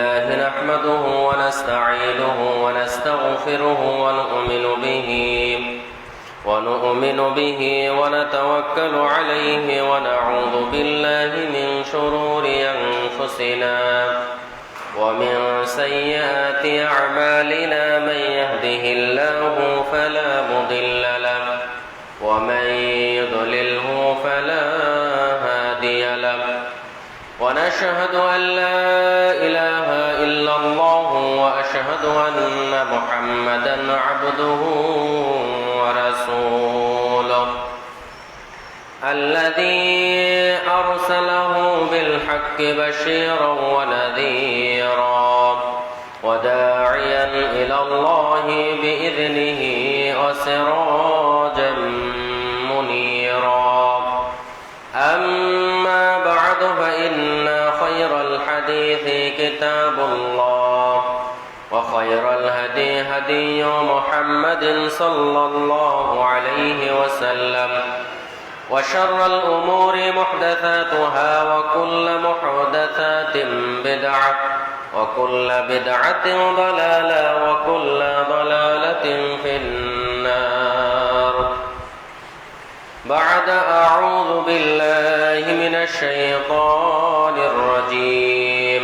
لله نحمده ونستعينه ونستغفره ونؤمن به ونتوكل عليه ونعوذ بالله من شرور أنفسنا ومن سيئات أعمالنا من يهده الله فلا مضل له ومن يضلله فلا هادي له ونشهد أن لا إله إلا الله وأشهد أن محمدا عبده ورسوله الذي أرسله بالحق بشيرا ونذيرا وداعيا إلى الله بإذنه وسراجا منيرا أما بعد فإن خير الحديث كتاب الله وخير الهدي هدي محمد صلى الله عليه وسلم وشر الأمور محدثاتها وكل محدثات بدعة وكل بدعة ضلالة وكل ضلالة في النار بعد أعوذ بالله من الشيطان الرجيم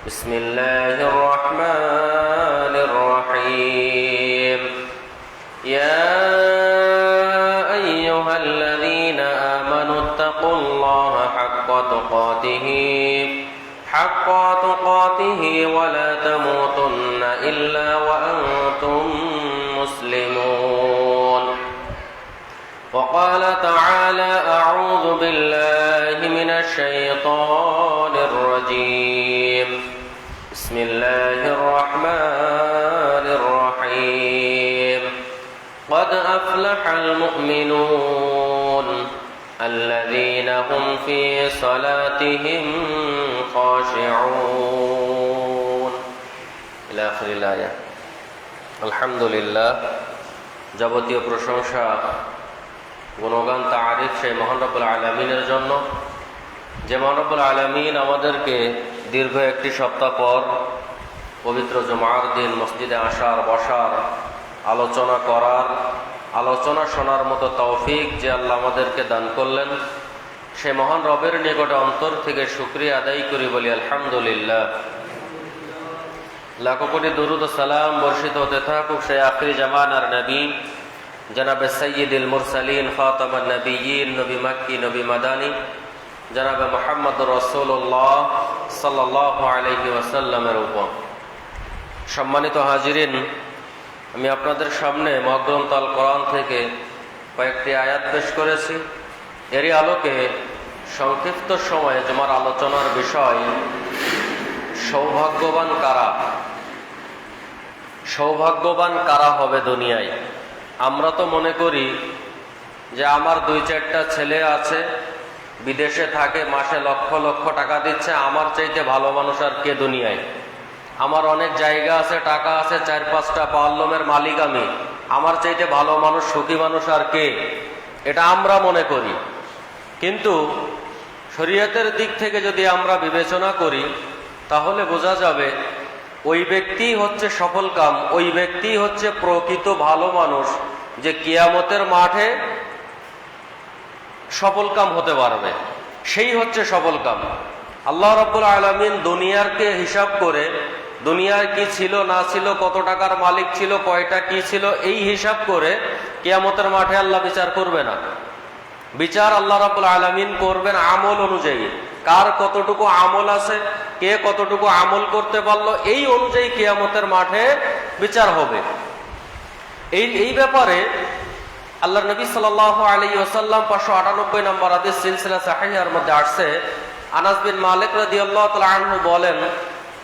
بسم الله الرحمن الرحيم يا أيها الذين آمنوا اتقوا الله حق تقاته ولا تموتن إلا وأنتم مسلمون وقال تعالى أعوذ بالله من الشيطان الرجيم بسم الله الرحمن الرحيم قد أفلح المؤمنون الذين هم في صلاتهم خاشعون إلى آخر الآية الحمد لله যাবতীয় প্রশংসা গুণগান তারিফ সেই মহান রব্বুল আলামিনের জন্য, যে মহান রব্বুল আলামিন আমাদেরকে দীর্ঘ একটি সপ্তাহ পর পবিত্র জুমার দিন মসজিদে আসার, বসার, আলোচনা করার, আলোচনা শোনার মতো তৌফিক যে আল্লাহ আমাদেরকে দান করলেন, সে মহান রবের নিকটে অন্তর থেকে শুকরিয়া আদায় করি, বলি আলহামদুলিল্লাহ। লাখো কোটি দুরুদ ও সালাম বর্ষিত হতে থাকুক সেই আখিরি জামানার নবী জনাবে সৈয়দুল মুরসালিন খাতামুন নবিয়্যিন, নবী মক্কি, নবী মাদানী জনাবে মুহাম্মদুর রাসূলুল্লাহ সাল্লাল্লাহু আলাইহি ওয়াসাল্লামের উপর। সম্মানিত হাজিরিন, আমি আপনাদের সামনে মহাগ্রন্থ আল কোরআন থেকে কয়েকটি আয়াত পেশ করেছি। এরই আলোকে সংক্ষিপ্ত সময়ে জুমার আলোচনার বিষয় সৌভাগ্যবান কারা। সৌভাগ্যবান কারা হবে দুনিয়ায়? আমরা তো মনে করি যে আমার 2-4টা ছেলে আছে, বিদেশে থাকে, মাসে লক্ষ লক্ষ টাকা দিচ্ছে, আমার চাইতে ভালো মানুষ আর কে দুনিয়ায়? আমার অনেক জায়গা আছে, টাকা আছে, 4-5টা পাওয়ারলুমের মালিক আমি, আমার চাইতে ভালো মানুষ, সুখী মানুষ আর কে? এটা আমরা মনে করি। কিন্তু শরীয়তের দিক থেকে যদি আমরা বিবেচনা করি তাহলে বোঝা যাবে ওই ব্যক্তি হচ্ছে সফলকাম, ওই ব্যক্তি হচ্ছে প্রকৃত ভালো মানুষ, যে কিয়ামতের মাঠে সফলকাম হতে পারবে, সেই হচ্ছে সফলকাম। আল্লাহ রাব্বুল আলামিন দুনিয়ারকে হিসাব করে, দুনিয়ার কি ছিল না ছিল, কত টাকার মালিক ছিল, কয়টা কি ছিল, এই হিসাব করে কিয়ামতের মাঠে আল্লাহ বিচার করবে না। বিচার আল্লাহ রাব্বুল আলামিন করবেন আমল অনুযায়ী, কার কতটুকু আমল আছে, কে কতটুকু আমল করতে পারলো, এই অনুযায়ী কিয়ামতের মাঠে বিচার হবে। এই ব্যাপারে আল্লাহর নবী সাল্লাল্লাহু আলাইহি ওয়াসাল্লাম 598 নম্বর হাদিস সিলসিলা সাহিহার মধ্যে আসছে, আনাস বিন মালিক রাদিয়াল্লাহু তাআলা আনহু বলেন,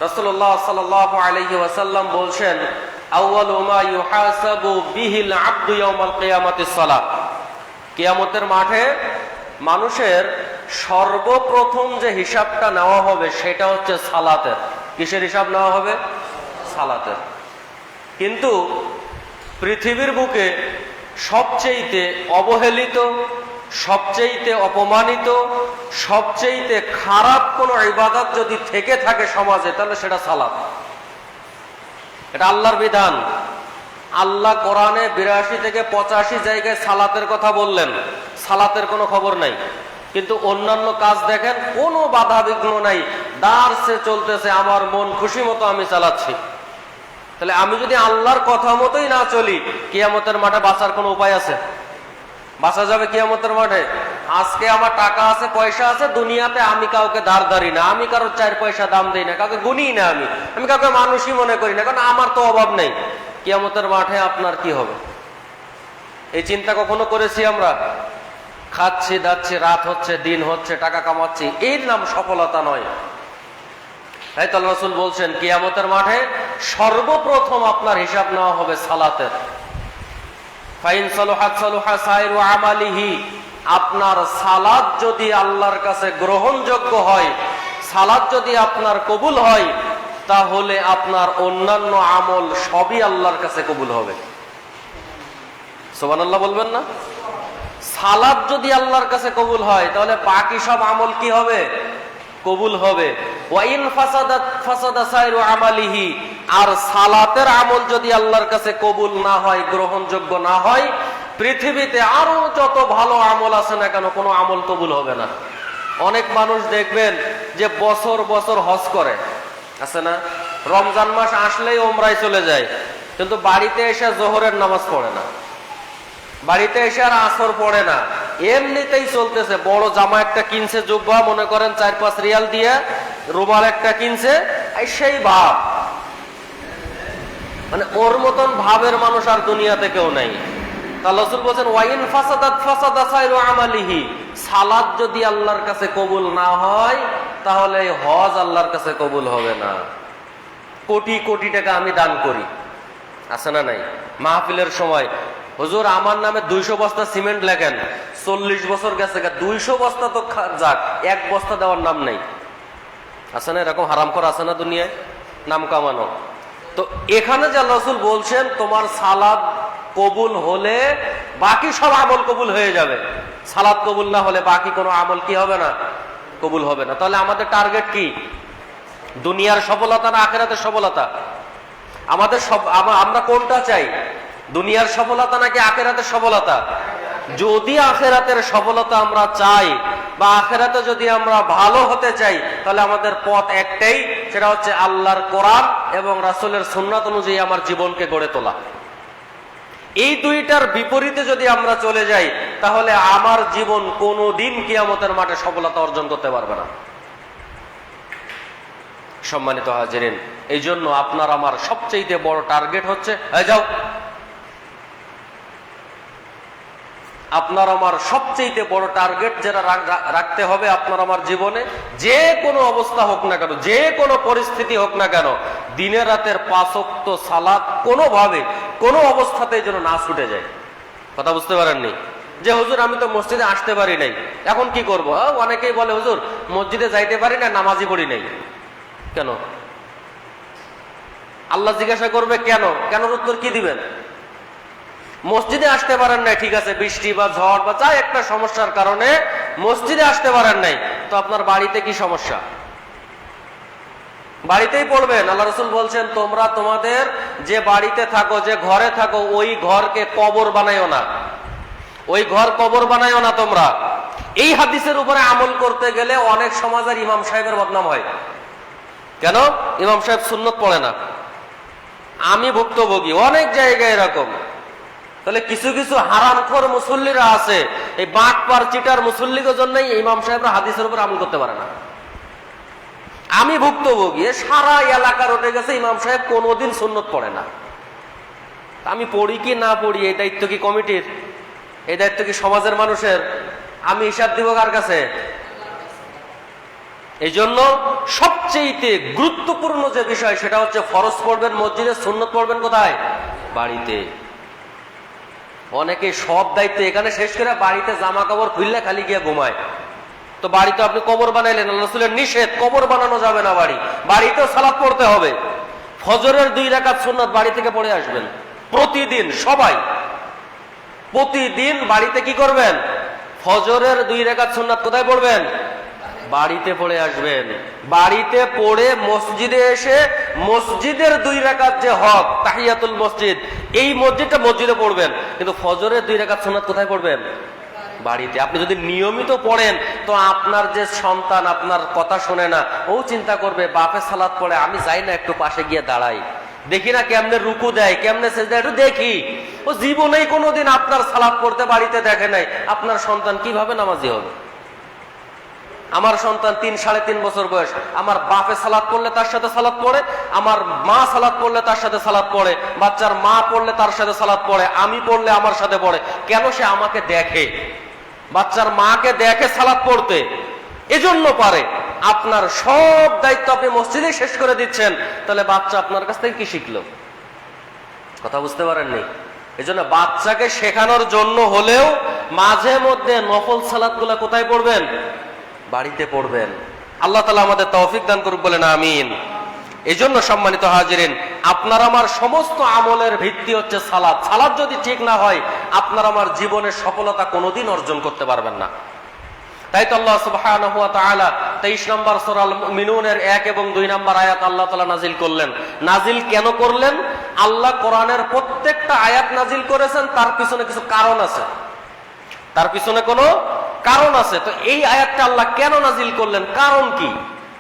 রাসূলুল্লাহ সাল্লাল্লাহু আলাইহি ওয়াসাল্লাম বলছেন, আউয়ালু মা ইউহাসাবু বিহিল আবদু ইয়াউমাল কিয়ামাতিস সালাত। কিয়ামতের মাঠে মানুষের সর্বপ্রথম যে হিসাবটা নেওয়া হবে সেটা হচ্ছে সালাতের। কিসের হিসাব নেওয়া হবে? সালাতের। কিন্তু পৃথিবীর বুকে সবচেয়ে অবহেলিত সবচেয়ে অপমানিত, সবচেয়ে খারাপ কোনো ইবাদত যদি থেকে থাকে সমাজে, তাহলে সেটা সালাত। এটা আল্লাহর বিধান। আল্লাহ কোরআনে 82 থেকে 85 জায়গায় সালাতের কথা বললেন, সালাতের কোনো খবর নাই। কিন্তু অন্যান্য কাজ দেখেন, কোনো বাধা বিঘ্ন নাই, দাঁড়সে চলতেছে, আমার মন খুশি মতো আমি চালাচ্ছি। তাহলে আমি যদি আল্লাহর কথা মতোই না চলি, কিয়ামতের মাঠে বাঁচার কোনো উপায় আছে? বাঁচা যাবে কিয়ামতের মাঠে? আজকে আমার টাকা আছে, পয়সা আছে, দুনিয়াতে আমি কাউকে ধার ধারি না, আমি কারোর 4 পয়সা দাম দিই না, কাউকে গুনি না, আমি কাউকে মানুষই মনে করি না, কারণ আমার তো অভাব নেই। কিয়ামতের মাঠে আপনার কি হবে? এই চিন্তা কখনো করেছি আমরা? খাচ্ছি দাচ্ছি, রাত হচ্ছে, দিন হচ্ছে, টাকা কামাচ্ছি, এর নাম সফলতা নয়। তাই তো আল্লাহ রাসূল বলছেন, কিয়ামতের মাঠে সর্বপ্রথম আপনার হিসাব নেওয়া হবে সালাতের। ফাইন সালুহাত সালুহা সাইরু আমালিহি, আপনার সালাত যদি আল্লাহর কাছে গ্রহণযোগ্য হয়, সালাত যদি আপনার কবুল হয়, তাহলে আপনার অন্যান্য আমল সবই আল্লাহর কাছে কবুল হবে। সুবহানাল্লাহ বলবেন না? সালাত যদি আল্লাহর কাছে কবুল হয়, তাহলে বাকি সব আমল কি হবে? কবুল হবে। ওয়াইন ফাসাদাত ফাসাদা সাইরু আমালিহি, আর সালাতের আমল যদি আল্লাহর কাছে কবুল না হয়, গ্রহণযোগ্য না হয়, পৃথিবীতে আরো যত ভালো আমল আছে না কেন, কোনো আমল কবুল হবে না। অনেক মানুষ দেখবেন যে বছর বছর হজ করে, আছে না? রমজান মাস আসলেই ওমরায় চলে যায়, কিন্তু বাড়িতে এসে জোহরের নামাজ পড়ে না, বাড়িতে এসে আর আসর পড়ে না, এমনিতেই চলতেছে। বড় জামা একটা কিনছে, জুব্বা মনে করেন 4-5 রিয়াল দিয়ে, রুমাল একটা কিনছে, সেই ভাব, মানে ওর মতন ভাবের মানুষ আর দুনিয়াতে কেউ নাই। তা রাসূল বলেন, ওয়াইন ফাসাদাত ফাসাদা সাইরু আমালিহি, সালাত যদি আল্লাহর কাছে কবুল না হয়, তাহলে হজ আল্লাহর কাছে কবুল হবে না। কোটি কোটি টাকা আমি দান করি, আছে না নাই? মাহফিলের সময়, হুজুর আমার নামে 200 বস্তা সিমেন্ট লেখেন, 40 বছর গেছে, 200 বস্তা তো যাক, 1 বস্তা দেওয়ার নাম নেই, আছে না? এরকম হারাম করা আছে না দুনিয়ায়, নাম কামানো। তো এখানে যে আল্লাহ রাসূল বলছেন, তোমার সালাত কবুল হলে বাকি সব আমল কবুল হয়ে যাবে, সালাত কবুল না হলে বাকি কোনো আমল কি হবে না? কবুল হবে না। তাহলে আমাদের টার্গেট কি? দুনিয়ার সফলতা না আখিরাতের সফলতা? আমাদের সব, আমরা কোনটা চাই? দুনিয়ার সফলতা নাকি আখিরাতের সফলতা? যদি আখিরাতের সফলতা আমরা চাই, বা আখিরাতে যদি আমরা ভালো হতে চাই, তাহলে আমাদের পথ একটাই, সেটা হচ্ছে আল্লাহর কোরআন এবং রাসূলের সুন্নাত অনুযায়ী আমার জীবনকে গড়ে তোলা। এই দুইটার বিপরীতে যদি আমরা চলে যাই, তাহলে আমার জীবন কোনোদিন কিয়ামতের মাঠে সফলতা অর্জন করতে পারবে না। সম্মানিত হাজিরিন, এই জন্য আপনার আমার সবচেয়ে বড় টার্গেট হচ্ছে, যাও, আপনার আমার সবচেয়ে বড় টার্গেট যেটা রাখতে হবে আপনার আমার জীবনে, যে কোনো অবস্থা হোক না কেন, যে কোনো পরিস্থিতি হোক না কেন, দিনে রাতের 5 ওয়াক্ত সালাত কোনোভাবে কোনো অবস্থাতেই যেন না ছুটে যায়। কথা বুঝতে পারেননি? যে হুজুর আমি তো মসজিদে আসতে পারি নাই, এখন কি করব? অনেকেই বলে, হুজুর মসজিদে যাইতে পারি না, নামাজই পড়ি নাই। কেন? আল্লাহ জিজ্ঞাসা করবে কেন? কেনর উত্তর কি দিবেন? মসজিদে আসতে পারেন নাই, ঠিক আছে, বৃষ্টি বা ঝড় বা যা একটা সমস্যার কারণে মসজিদে আসতে পারেন নাই, তো আপনার বাড়িতে কি সমস্যা? বাড়িতেই পড়বেন। আল্লাহ রাসূল বলছেন, তোমরা তোমাদের যে বাড়িতে থাকো, যে ঘরে থাকো, ওই ঘরকে কবর বানাইও না, ওই ঘর কবর বানাইও না তোমরা। এই হাদিসের উপরে আমল করতে গেলে অনেক সমাজের ইমাম সাহেবের বদনাম হয়। কেন? ইমাম সাহেব সুন্নত পড়ে না। আমি ভুক্তভোগী, অনেক জায়গায় এরকম। তাহলে কিছু কিছু হারামখোর মুসল্লিরা আছে, এই বাটপার চিটার মুসল্লিদের জন্যই ইমাম সাহেবরা হাদিসের উপর আমল করতে পারে না। আমি ভুক্তভোগী, সারা এলাকা রটে গেছে ইমাম সাহেব কোনোদিন সুন্নত পড়ে না। আমি পড়ি কি না পড়ি, এই দায়িত্ব কি কমিটির? এই দায়িত্ব কি সমাজের মানুষের? আমি হিসাব দিব কার কাছে? এই জন্য সবচেয়ে গুরুত্বপূর্ণ যে বিষয়, সেটা হচ্ছে ফরজ পড়বেন মসজিদে, সুন্নত পড়বেন কোথায়? বাড়িতে। অনেকে সব দায়িত্ব এখানে শেষ করে বাড়িতে জামা কাপড় খুললে খালি গিয়ে ঘুমায়। তো বাড়িতে আপনি কবর বানাইলেন, আল্লাহ রাসূলের নিষেধ, কবর বানানো যাবে না। বাড়িতেও সালাত পড়তে হবে। ফজরের 2 রাকাত সুন্নাত বাড়ি থেকে পড়ে আসবেন প্রতিদিন। সবাই প্রতিদিন বাড়িতে কি করবেন? ফজরের 2 রাকাত সুন্নাত কোথায় পড়বেন? বাড়িতে পড়ে আসবেন। বাড়িতে পড়ে মসজিদে এসে মসজিদের 2 রাকাত যে হক তাহিয়াতুল মসজিদ, এই মসজিদে পড়বেন। কিন্তু ফজরের 2 রাকাত সুন্নাত কোথায় পড়বেন? বাড়িতে। আপনি যদি নিয়মিত পড়েন তো আপনার যে সন্তান আপনার কথা শোনে না, ও চিন্তা করবে বাপে সালাত পড়ে, আমি যাই না একটু পাশে গিয়ে দাঁড়াই, দেখি না কেমনে রুকু দেয়, কেমনে সেজদা, একটু দেখি। ও জীবনেই কোনোদিন আপনার সালাত পড়তে বাড়িতে দেখে নাই, আপনার সন্তান কিভাবে নামাজি হবে? আমার সন্তান 3-3.5 বছর বয়স, আমার বাপে সালাত পড়লে তার সাথে সালাত পড়ে, আমার মা সালাত পড়লে তার সাথে সালাত পড়ে, বাচ্চার মা পড়লে তার সাথে সালাত পড়ে, আমি পড়লে আমার সাথে পড়ে। কেন? সে আমাকে দেখে, বাচ্চার মাকে দেখে সালাত পড়তে, এজন্য পারে। আপনার সব দায়িত্ব আপনি মসজিদে শেষ করে দিচ্ছেন, তাহলে বাচ্চা আপনার কাছ থেকে কি শিখলো? কথা বুঝতে পারেননি? এজন্য বাচ্চাকে শেখানোর জন্য হলেও মাঝে মধ্যে নফল সালাতগুলো কোথায় পড়বেন? বাড়িতে পড়বেন। আল্লাহ তাআলা আমাদের তৌফিক দান করুক, বলেন আমিন। এজন্য সম্মানিত হাজিরিন, আপনার আমার সমস্ত আমলের ভিত্তি হচ্ছে সালাত। সালাত যদি ঠিক না হয়, আপনার আমার জীবনের সফলতা কোনোদিন অর্জন করতে পারবেন না। তাই তো আল্লাহ সুবহানাহু ওয়া তাআলা 23 নম্বর সূরা আল মুমিনুনের 1 এবং 2 নম্বর আয়াত আল্লাহ তাআলা নাজিল করলেন। নাজিল কেন করলেন? আল্লাহ কোরআনের প্রত্যেকটা আয়াত নাজিল করেছেন, তার পিছনে কিছু কারণ আছে, তার পিছনে কোনো কারণ আছে। তো এই আয়াতটা আল্লাহ কেন নাজিল করলেন? কারণ কি?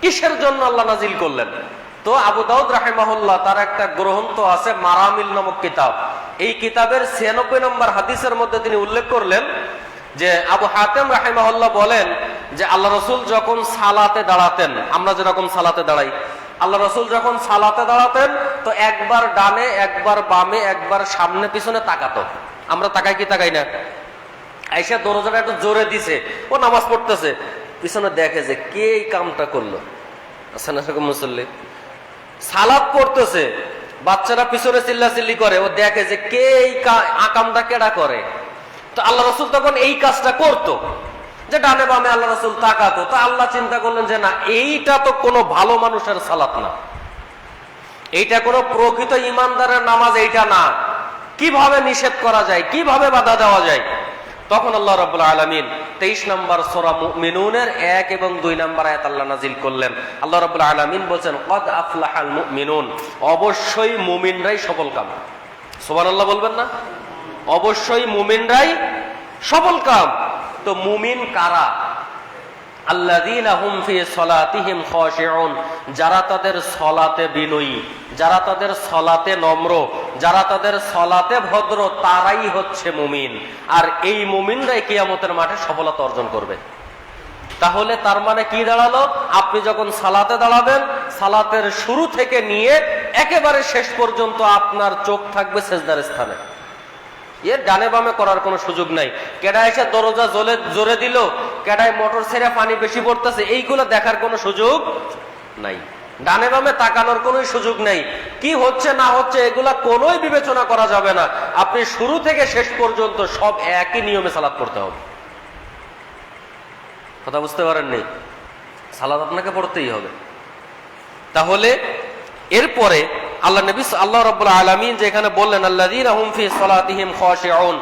কিসের জন্য আল্লাহ নাজিল করলেন? তো আবু দাউদ রাহিমাহুল্লাহ তার একটা গ্রন্থ আছে মারামিল নামক কিতাব। এই কিতাবের 96 নম্বর হাদিসের মধ্যে তিনি উল্লেখ করলেন যে আবু হাতেম রাহিমাহুল্লাহ বলেন যে আল্লাহ রসুল যখন সালাতে দাঁড়াতেন, আমরা যেরকম সালাতে দাঁড়াই, আল্লাহ রসুল যখন সালাতে দাঁড়াতেন তো একবার ডানে, একবার বামে, একবার সামনে পিছনে তাকাতো। আমরা তাকাই কি তাকাই না? আইসা দরজাটা একটু জোরে দিছে, ও নামাজ পড়তেছে, পিছনে দেখে যে কে এই কামটা করলো। আচ্ছা না, সেরকম মুসল্লি সালাত পড়তেছে, বাচ্চারা পিছনে চিল্লাচিল্লি করে, ও দেখে যে কে এই আকামটা কেডা করে। তো আল্লাহ রসুল তখন এই কাজটা করতো যে ডানে বামে আল্লাহ রসুল তাকাতো। তো আল্লাহ চিন্তা করলেন যে না, এইটা তো কোনো ভালো মানুষের সালাত না, এইটা কোনো প্রকৃত ইমানদারের নামাজ এইটা না। কিভাবে নিষেধ করা যায়, কিভাবে বাধা দেওয়া যায়? তখন আল্লাহ রাব্বুল আলামিন 23 নম্বর সূরা মুমিনুনের 1 এবং 2 নম্বর আয়াত আল্লাহ নাজিল করলেন। আল্লাহ রাব্বুল আলামিন বলেন ক্বাদ আফলাহাল মুমিনুন, অবশ্যই মুমিনরাই সফলকাম। সুবহানাল্লাহ বলবেন না? অবশ্যই মুমিনরাই সফলকাম। তো মুমিন কারা? আল্লাযীনা হুম ফি সলাতিহিম খাশিউন, যারা তাদের সলাতে বিনয়ী, যারা তাদের সলাতে নম্র, যারা তাদের সলাতে ভদ্র, তারাই হচ্ছে মুমিন। আর এই মুমিনরাই কিয়ামতের মাঠে সফলতা অর্জন করবে। তাহলে তার মানে কি দাঁড়ালো? আপনি যখন সালাতে দাঁড়াবেন, সালাতের শুরু থেকে নিয়ে একেবারে শেষ পর্যন্ত আপনার চোখ থাকবে সেজদার স্থানে, এর ডানে বামে করার কোনো সুযোগ নাই। কেডা এসে দরজা জোরে দিল, কেডায় মোটর ছেড়ে পানি বেশি পড়তেছে, এইগুলো দেখার কোনো সুযোগ নাই। ডানে বামে তাকানোর কোনো সুযোগ নাই। কি হচ্ছে না হচ্ছে এগুলা কোনোই বিবেচনা করা যাবে না। আপনি শুরু থেকে শেষ পর্যন্ত সব একই নিয়মে সালাত পড়তে হবে। কথা বুঝতে পারেননি? সালাত আপনাকে পড়তেই হবে। তাহলে এরপরে আল্লাহ রাব্বুল আলামিন যে এখানে বললেন আল্লাযীনা হুম ফি সলাতিহিম খাশিউন,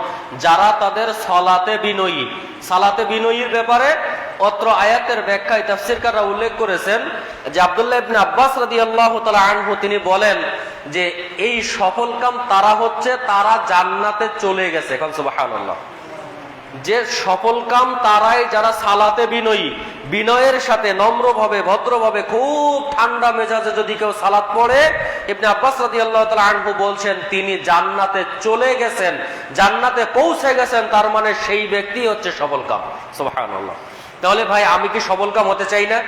যারা তাদের সলাতে বিনয়ী। সালাতে বিনয়ীর ব্যাপারে অত্র আয়াতের ব্যাখ্যায় তাফসীরকাররা উল্লেখ করেছেন যে আব্দুল্লাহ ইবনে আব্বাস রাদিয়াল্লাহু তাআলা আনহু তিনি বলেন যে এই সফলকাম তারা হচ্ছে, তারা জান্নাতে চলে গেছে। এখন সুবহানাল্লাহ। যে সফলকাম তারাই যারা সালাতে বিনয়ী, বিনয়ের সাথে নম্রভাবে ভদ্রভাবে খুব ঠান্ডা মেজাজে যদি কেউ সালাত পড়ে, ইবনে আব্বাস রাদিয়াল্লাহু তাআলা আনহু বলছেন তিনি জান্নাতে চলে গেছেন, জান্নাতে পৌঁছে গেছেন। তার মানে সেই ব্যক্তি হচ্ছে সফলকাম। সুবহানাল্লাহ। তাহলে ভাই আমি কি সফলকাম হতে চাই না?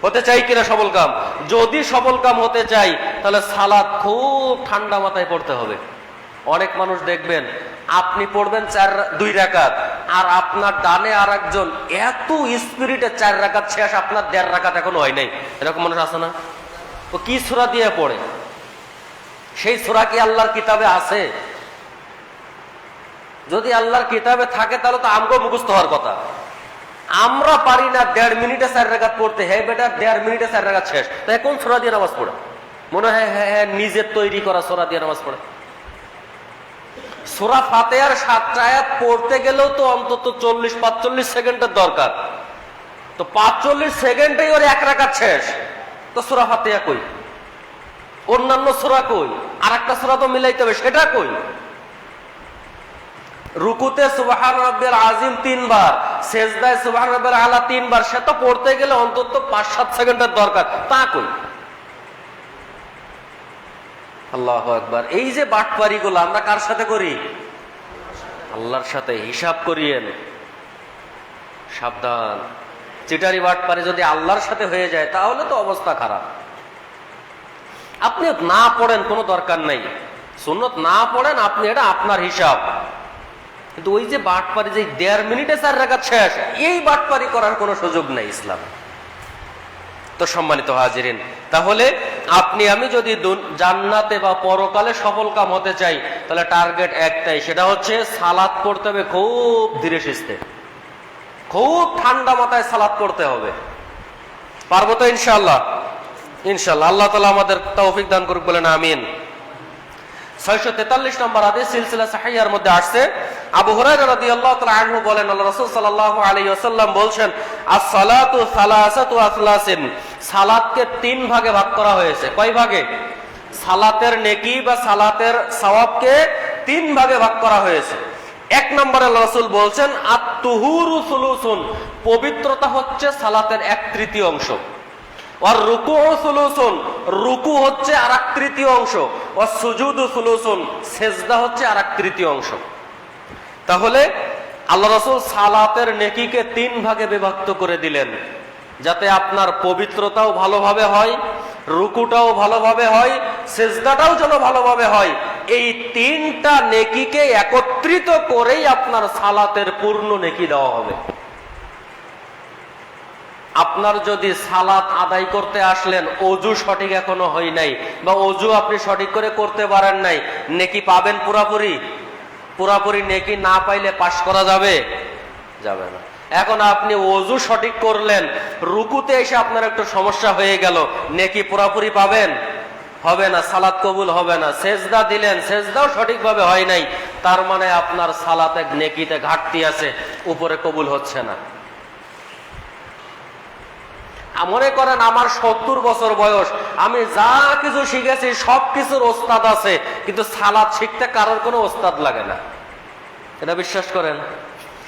হতে চাই কিনা সফলকাম? যদি সফলকাম হতে চাই তাহলে সালাত খুব ঠান্ডা মাথায় পড়তে হবে। অনেক মানুষ দেখবেন আপনি পড়বেন 2 রাকাত, আর আপনার ডানে আর একজন এত স্পিরিটে 4 রাকাত শেষ, আপনার 1.5 রাকাত এখনো হয় নাই। এরকম মানুষ আছে না? ও কি সূরা দিয়ে পড়ে? সেই সূরা কি আল্লাহর কিতাবে আছে? যদি আল্লাহর কিতাবে থাকে তাহলে তো আমগো মুখস্থ হওয়ার কথা। আমরা পারি না 1.5 মিনিটে 4 রাকাত পড়তে। হ্যাঁ বেটা, 1.5 মিনিটে 4 রাকাত শেষ। তাই কোন সূরা দিয়ে নামাজ পড়ে? মনে হয় হ্যাঁ নিজের তৈরি করা সূরা দিয়ে নামাজ পড়ে। সূরা ফাতিহার 7টা আয়াত পড়তে গেলেও তো অন্তত 40-45 সেকেন্ডের দরকার। তো 45 সেকেন্ডেই ওর এক রাকাত শেষ। তো সূরা ফাতিহা কই? অন্যান্য সূরা কই? আর একটা সূরা তো মিলাইতে হবে, সেটা কই? রুকুতে সুবহান রাব্বিল আযীম 3 বার, সিজদায় সুবহান রাব্বিল আলা 3 বার, সে তো পড়তে গেলে অন্তত 5-7 সেকেন্ডের দরকার, তা কই? আল্লাহু আকবার। এই যে বাটপারিগুলো আমরা কার সাথে করি? আল্লাহর সাথে। হিসাব করিয়েন, সাবধান। চিটারি বাটপারি যদি আল্লাহর সাথে হয়ে যায় তাহলে তো অবস্থা খারাপ। আপনি না পড়েন কোনো দরকার নাই, সুন্নত না পড়েন আপনি, এটা আপনার হিসাব। কিন্তু ওই যে বাটপারি, যে 1.5 মিনিটে 4 রাকাত শেষ, এই বাটপারি করার কোনো সুযোগ নাই ইসলাম। তো সম্মানিত হাজিরিন, তাহলে আপনি আমি যদি জান্নাতে বা পরকালে সফল কাম হতে চাই, তাহলে টার্গেট একটাই, সেটা হচ্ছে সালাত পড়তে হবে খুব ধীরে সুস্থে, খুব ঠান্ডা মাথায় সালাত পড়তে হবে। পারবো তো ইনশাআল্লাহ? ইনশাআল্লাহ। আল্লাহ তাআলা আমাদের তৌফিক দান করুক, বলেন আমিন। 643 নম্বর হাদিস সিলসিলা সাহিহার মধ্যে আসছে, আবু হুরায়রা রাদিয়াল্লাহু তাআলা আনহু বলেন, আল্লাহ রাসূল সাল্লাল্লাহু আলাইহি ওয়াসাল্লাম বলছেন, as-সালাতু সালাসাতু আসলাসিন, সালাতকে 3 ভাগে ভাগ করা হয়েছে। কয় ভাগে? সালাতের নেকি বা সালাতের সওয়াবকে 3 ভাগে ভাগ করা হয়েছে। 1 নম্বরে আল্লাহ রাসূল বলছেন, আত-তুহুরু সুলুসুন, পবিত্রতা হচ্ছে সালাতের 1/3 অংশ। আর রুকুউ সুলুসুন, রুকু হচ্ছে আর 1/3 অংশ। আর সুজুদু সুলুসুন, সেজদা হচ্ছে আর 1/3 অংশ। তাহলে আল্লাহ রাসূল সালাতের নেকিকে 3 ভাগে বিভক্ত করে দিলেন, যাতে আপনার পবিত্রতাও ভালোভাবে হয়, রুকুটাও ভালোভাবে হয়, সেজদাটাও যেন ভালোভাবে হয়। এই 3টা নেকিকে একত্রিত করেই আপনার সালাতের পূর্ণ নেকি দেওয়া হবে। আপনার যদি সালাত আদায় করতে আসলেন, অজু সঠিক এখনো হয় নাই, বা অজু আপনি সঠিক করে করতে পারেন নাই, নেকি পাবেন পুরাপুরি? পুরাপুরি নেকি না পাইলে পাশ করা যাবে? যাবে না। এখন আপনি অজু সঠিক করলেন, রুকুতে এসে আপনার একটু সমস্যা হয়ে গেল, নেকি পুরাপুরি পাবেন? হবে না, সালাত কবুল হবে না। সেজদা দিলেন, সেজদাও সঠিকভাবে হয় নাই, তার মানে আপনার সালাতে নেকিতে ঘাটতি আছে, উপরে কবুল হচ্ছে না। মনে করেন আমার 70 বছর বয়স, আমি যা কিছু শিখেছি সব কিছুর ওস্তাদ আছে, কিন্তু সালাত শিখতে কারোর কোনো ওস্তাদ লাগে না, এটা বিশ্বাস করেন?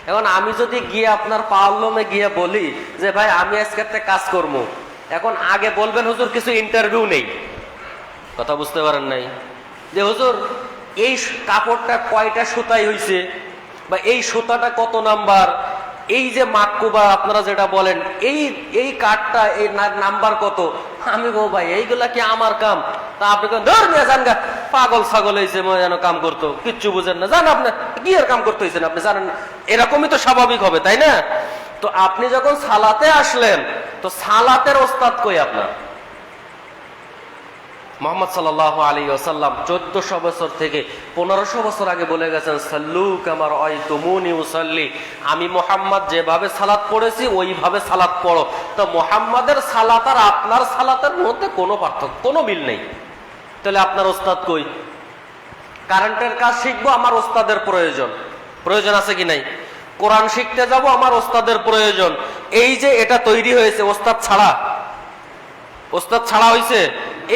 এখন আমি যদি গিয়ে আপনার পাওয়াল্লমে গিয়ে বলি যে ভাই আমি আজকে একটা কাজ করবো, এখন আগে বলবেন হুজুর কিছু ইন্টারভিউ নেই, কথা বুঝতে পারেন নাই? যে হুজুর এই কাপড়টা কয়টা সুতাই হইছে, বা এই সুতাটা কত নাম্বার, এই যে মাকুবা আপনারা যেটা বলেন, এই কাঠটা এই নাম্বার কত, আমি গো ভাই এইগুলা কি আমার কাম? তা আপনি ধর নিয়ে যান গা, পাগল ছাগল হয়েছে যেন কাম করতো, কিচ্ছু বুঝেন না, জান আপনি কি এর কাম করতে হয়েছেন, আপনি জানেন? এরকমই তো স্বাভাবিক হবে, তাই না? তো আপনি যখন সালাতে আসলেন, তো সালাতের ওস্তাদ কই আপনার? মুহাম্মদ সাল্লাল্লাহু আলাইহি ওয়াসাল্লাম 1400 বছর থেকে 1500 বছর আগে বলে গেছেন, সাল্লু কামা রাআইতুমুনি উসাল্লি, আমি মুহাম্মদ যেভাবে সালাত পড়েছি ওইভাবে সালাত পড়ো। তো মুহাম্মাদের সালাত আর আপনার সালাতের মধ্যে কোনো পার্থক্য, কোনো মিল নেই। তাহলে আপনার ওস্তাদ কই? কারেন্টের কাজ শিখবো, আমার ওস্তাদের প্রয়োজন, প্রয়োজন আছে কি নাই? কোরআন শিখতে যাব, আমার ওস্তাদের প্রয়োজন। এই যে এটা তৈরি হয়েছে ওস্তাদ ছাড়া, ওস্তাদ ছাড়া হয়েছে।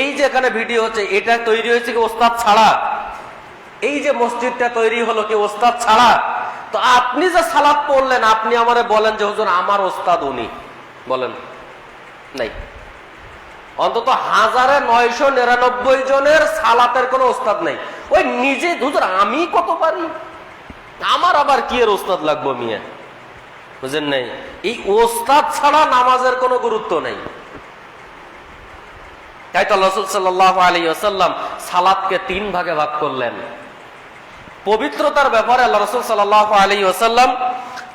এই যে এখানে ভিডিও হচ্ছে, এটা তৈরি হয়েছে কি ওস্তাদ ছাড়া? এই যে মসজিদটা তৈরি হলো কি ওস্তাদ ছাড়া? তো আপনি যে সালাত পড়লেন, আপনি আমারে বলেন যে হুজুর আমার ওস্তাদ উনি, বলেন নাই? অন্তত 1999 জনের সালাতের কোনো ওস্তাদ নাই। ওই নিজে হুজুর আমি কত পারি, আমার আবার কি এর ওস্তাদ লাগবো মিয়া, বুঝেন নাই? এই ওস্তাদ ছাড়া নামাজের কোনো গুরুত্ব নাই। তাই তো রাসূল সাল্লাল্লাহু আলাইহি ওয়াসাল্লাম সালাতকে 3 ভাগে ভাগ করলেন। পবিত্রতার ব্যাপারে আল্লাহ রাসূল সাল্লাল্লাহু আলাইহি ওয়াসাল্লাম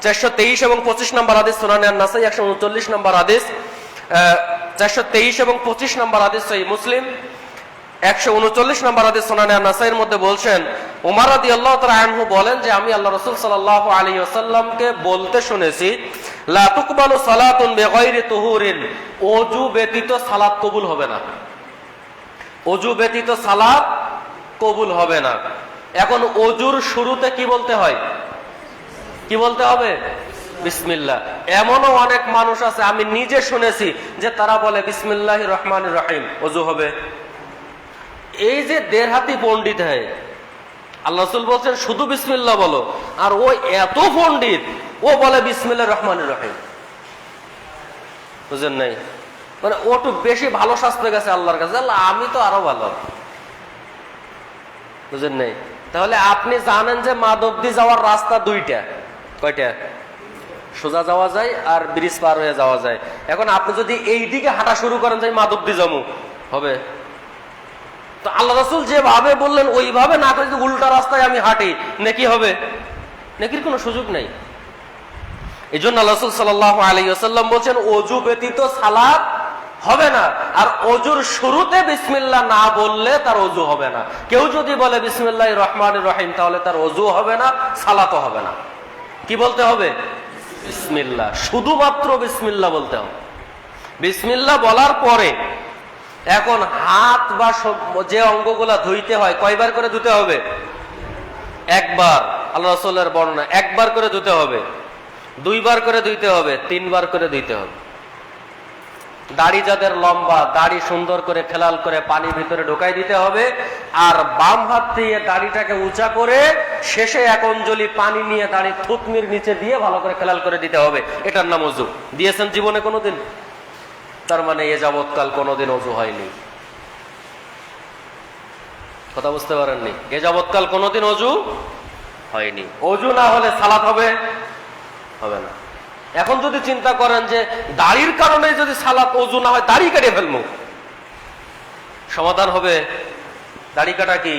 423 এবং 25 নম্বর হাদিস, সুনানে আন-নাসাই 139 নম্বর হাদিস, 423 এবং 25 নম্বর হাদিস সহিহ মুসলিম, 139 নম্বর হাদিস সুনানে আন-নাসাইর মধ্যে বলছেন, ওমর রাদিয়াল্লাহু তাআলা আনহু বলেন যে আমি আল্লাহ রাসূল সাল্লাল্লাহু আলাইহি ওয়াসাল্লামকে বলতে শুনেছি, লা তুকবালু সালাতুন বিগাইরি তুহুরিন, ওযু ব্যতীত সালাত কবুল হবে না, ওযু ব্যতীত সালাত কবুল হবে না। এখন অজুর শুরুতে কি বলতে হয়? কি বলতে হবে? বিসমিল্লাহ। এমনও অনেক মানুষ আছে, আমি নিজে শুনেছি, যে তারা বলে বিসমিল্লাহির রহমানির রহিম অজু হবে। এই যে দেড়হাতি পণ্ডিত হয়, আল্লাহ রাসূল বলছেন শুধু বিসমিল্লাহ বলো, আর ও এত পণ্ডিত, ও বলে বিসমিল্লাহির রহমানির রহিম। বুঝেন নাই? মানে ও একটু বেশি ভালো শাস্ত্রে গেছে আল্লাহর কাছে, আল্লাহ আমি তো আরো ভালো। বুঝেন নাই? তাহলে আপনি জানেন যে মাধবদী যাওয়ার রাস্তা দুইটা। কয়টা? সোজা যাওয়া যায় আর ব্রিজ পার হয়ে যাওয়া যায়। এখন আপনি যদি এই দিকে হাঁটা শুরু করেন যে মাধবদী যাবো, হবে? তো আল্লাহ রাসূল যেভাবে বললেন ওইভাবে না করে যদি উল্টা রাস্তায় আমি হাঁটি, নেকি হবে? নেকির কোনো সুযোগ নেই। এই জন্য আল্লাহ রাসূল সাল্লাল্লাহু আলাইহি ওয়াসাল্লাম বলছেন ওযু ব্যতীত সালাত হবে না। আর ওযুর শুরুতে বিসমিল্লাহ না বললে তার ওযু হবে না। কেউ যদি বলে বিসমিল্লাহির রহমানির রহিম, তাহলে তার ওযু হবে না, সালাতও হবে না। কি বলতে হবে? বিসমিল্লাহ, শুধুমাত্র বিসমিল্লাহ বলতে হবে। বিসমিল্লাহ বলার পরে এখন হাত বা যে অঙ্গগুলা ধুইতে হয়, কয়বার করে ধুতে হবে? একবার। আল্লাহ রাসূলের বর্ণনা, একবার করে ধুতে হবে, দুইবার করে ধুইতে হবে, তিনবার করে ধুইতে হবে। দাড়ি যাদের লম্বা, দাড়ি সুন্দর করে খেলাল করে পানির ভিতরে ঢোকাই দিতে হবে, আর বাম হাত দিয়ে দাড়িটাকে উঁচা করে শেষে এক অঞ্জলি পানি নিয়ে দাড়ি থুতনির নিচে দিয়ে ভালো করে খেলাল করে দিতে হবে। এটার নাম ওযু। দিয়েছেন জীবনে কোনোদিন? তার মানে এ যাবৎকাল কোনোদিন ওযু হয়নি। কথা বুঝতে পারেননি? এ যাবৎকাল কোনোদিন ওযু হয়নি। ওযু না হলে সালাত হবে? হবে না। এখন যদি চিন্তা করেন যে দাড়ির কারণে যদি সালাত ওযু না হয়, দাড়ি কেটে ফেলবো, সমাধান হবে। দাড়ি কাটা কি?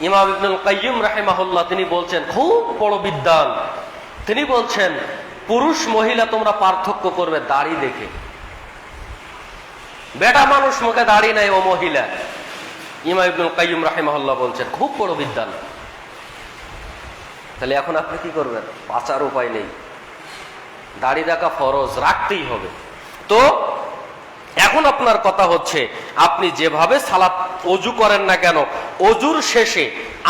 ইমাম ইবনুল কাইয়্যিম রাহিমাহুল্লাহ তিনি বলছেন, খুব বড় বিদ্বান, তিনি বলছেন পুরুষ মহিলা তোমরা পার্থক্য করবে দাড়ি দেখে। বেটা মানুষ মুখে দাড়ি নাই, ও মহিলা। ইমাম ইবনুল কাইয়্যিম রাহিমাহুল্লাহ বলছেন, খুব বড় বিদ্বান। তাহলে এখন আপনি কি করবেন? বাঁচার উপায় নেই, দাড়ি রাখা ফরজ, রাখতেই হবে। তো এখন আপনার কথা হচ্ছে, আপনি যেভাবে সালাত ওযু করেন না কেন, ওযুর শেষে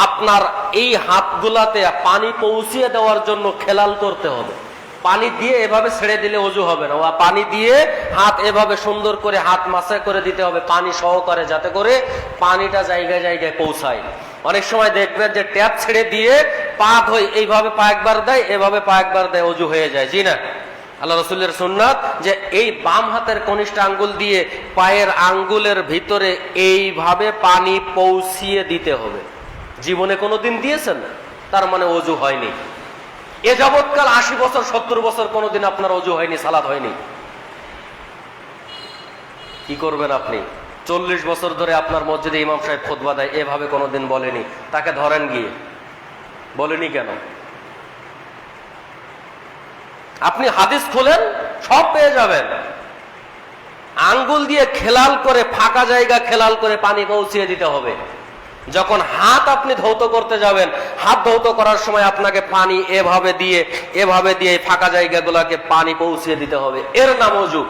আপনার এই হাতগুলাতে পানি পৌঁছিয়ে দেওয়ার জন্য খেলাল করতে হবে। পানি দিয়ে এভাবে ছেড়ে দিলে ওযু হবে না, পানি দিয়ে হাত এভাবে সুন্দর করে হাত মাসা করে দিতে হবে পানি সহকারে, যাতে করে পানিটা জায়গায় জায়গায় পৌঁছায়। অনেক সময় দেখবেন যে ট্যাপ ছেড়ে দিয়ে পা ধোয়, এইভাবে পা একবার দেয়, এভাবে পা একবার দেয়, ওযু হয়ে যায়। জি না? আল্লাহ রাসূলের সুন্নাত যে এই বাম হাতের কনিষ্ঠ আঙ্গুল দিয়ে পায়ের আঙ্গুলের ভিতরে এইভাবে পানি পৌঁছিয়ে দিতে হবে। জীবনে কোনোদিন দিয়েছেন? তার মানে ওযু হয়নি। এ যাবৎকাল 80 বছর 70 বছর কোনোদিন আপনার ওযু হয়নি, সালাত হয়নি। কি করবেন আপনি? 40 বছর ধরে আপনার মসজিদে ইমাম সাহেব খুতবা দেয়, এভাবে কোনোদিন বলেনি, তাকে ধরেন গিয়ে। বলেনি কেন? আপনি হাদিস খোলেন, সব পেয়ে যাবেন। আঙ্গুল দিয়ে খেলাল করে, ফাঁকা জায়গা খেলাল করে পানি পৌঁছিয়ে দিতে হবে। যখন হাত আপনি ধৌত করতে যাবেন, হাত ধৌত করার সময় আপনাকে পানি এভাবে দিয়ে ফাঁকা জায়গাগুলোকে পানি পৌঁছিয়ে দিতে হবে। এর নাম ওযু।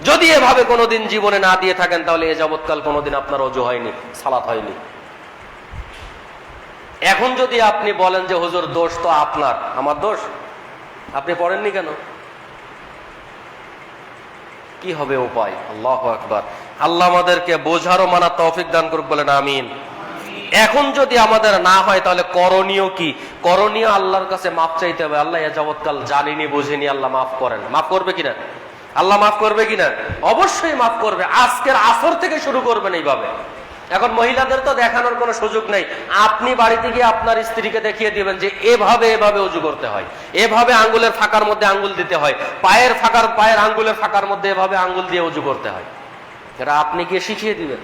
যদি এভাবে কোনোদিন জীবনে না দিয়ে থাকেন, তাহলে এ যাবৎকাল কোনোদিন আপনার ওযু হয়নি, সালাত হয়নি। এখন যদি আপনি বলেন যে হুজুর দোষ তো আপনার, আমার দোষ, আপনি পড়েননি কেন? কি হবে উপায়? আল্লাহু আকবার। আল্লাহ আমাদেরকে বোঝারও মানার তৌফিক দান করুক, বলেন আমিন। এখন যদি আমাদের না হয়, তাহলে করণীয় কি? করণীয় আল্লাহর কাছে মাফ চাইতে হবে। আল্লাহ এ যাবৎকাল জানিনি বুঝিনি, আল্লাহ মাফ করেন। মাফ করবে কিনা? আল্লাহ মাফ করবে কিনা? অবশ্যই মাফ করবে। আজকের আসর থেকে শুরু করবেন এইভাবে। এখন মহিলাদের তো দেখানোর কোনো সুযোগ নেই। আপনি বাড়িতে গিয়ে আপনার স্ত্রীকে দেখিয়ে দিবেন যে এভাবে এভাবে ওযু করতে হয়, এভাবে আঙ্গুলের ফাঁকার মধ্যে আঙ্গুল দিতে হয়, পায়ের আঙ্গুলের ফাঁকার মধ্যে এভাবে আঙ্গুল দিয়ে ওযু করতে হয়। এটা আপনি গিয়ে শিখিয়ে দিবেন।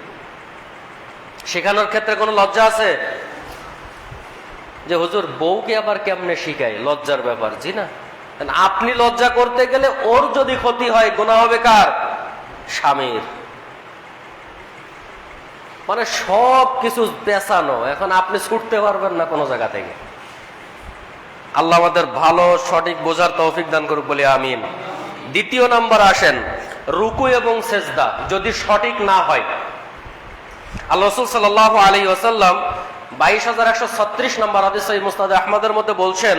শেখানোর ক্ষেত্রে কোনো লজ্জা আছে? যে হুজুর বউকে আবার কেমনে শিখায়, লজ্জার ব্যাপার। জি না? আপনি লজ্জা করতে গেলে ওর যদি ক্ষতি হয়, গুনাহ হবে কার? স্বামীর। মানে সব কিছু পেছানো, এখন আপনি ছুটতে পারবেন না কোনো জায়গা থেকে। আল্লাহ আমাদের ভালো সঠিক বোঝার তৌফিক দান করুক, বলি আমিন। দ্বিতীয় নাম্বার আসেন, রুকু এবং সেজদা যদি সঠিক না হয়। আল্লাহ রাসূল সাল্লাল্লাহু আলাইহি ওয়াসাল্লাম 22,136 নম্বর হাদিস সহিহ মুসনাদ আহমদের মধ্যে বলছেন,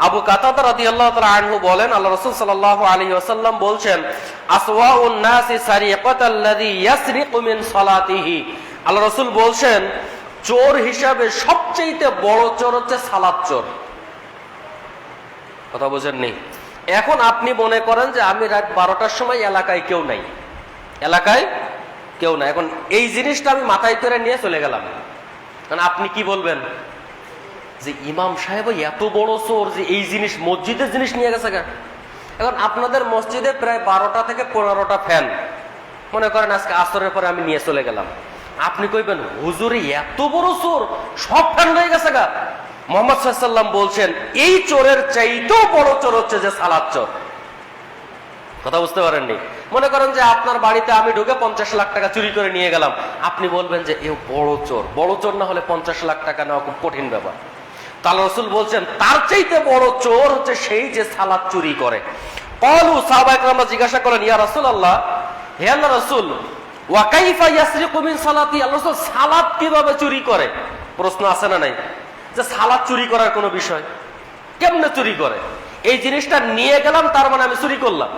আবু কাতাদা রাদিয়াল্লাহু তাআলা আনহু বলেন, আল্লাহ রাসূল সাল্লাল্লাহু আলাইহি ওয়াসাল্লাম বলছেন, আসওয়াউন নাসি সারিকাতাল্লাযী ইয়াসরিকু মিন সালাতিহি। আল্লাহ রাসূল বলছেন, চোর হিসাবে সবচেয়ে বড় চোর হচ্ছে সালাত চোর। কথা বুঝেননি? এখন আপনি মনে করেন যে আমি রাত 12টার সময় এলাকায় কেউ নাই, এলাকায় কেউ নাই, এখন এই জিনিসটা আমি মাথায় করে নিয়ে চলে গেলাম। কারণ আপনি কি বলবেন যে ইমাম সাহেব এত বড় চোর যে এই জিনিস মসজিদের জিনিস নিয়ে গেছে। এখন আপনাদের মসজিদে প্রায় 12টা থেকে 15টা ফ্যান, মনে করেন আজকে আসরের পরে আমি নিয়ে চলে গেলাম, আপনি কইবেন হুজুরে এত বড় চোর, সব ফ্যান হয়ে গেছে গা। মুহাম্মদ সাল্লাল্লাহু আলাইহি ওয়াসাল্লাম বলছেন, এই চোরের চাইতেও বড় চোর হচ্ছে যে সালাত চোর। কথা বুঝতে পারেননি? মনে করেন যে আপনার বাড়িতে আমি ঢুকে 50 লাখ টাকা চুরি করে নিয়ে গেলাম, আপনি বলবেন যে এ বড় চোর। বড় চোর না হলে 50 লাখ টাকা নেওয়া খুব কঠিন ব্যাপার। তাহলে রাসূল বলছেন তার চাইতে বড় চোর হচ্ছে সেই যে সালাত চুরি করে। ক্বালু, সাহাবায়ে কেরাম জিজ্ঞাসা করেন, ইয়া রাসূলুল্লাহ, হে আল্লাহর রাসূল, ওয়া কাইফা ইয়াসরিকু মিন সালাতি, আল্লাহর রাসূল সালাত কিভাবে চুরি করে? প্রশ্ন আছে না নাই যে সালাত চুরি করার কোনো বিষয়? কেমনে চুরি করে? এই জিনিসটা নিয়ে গেলাম তার মানে আমি চুরি করলাম,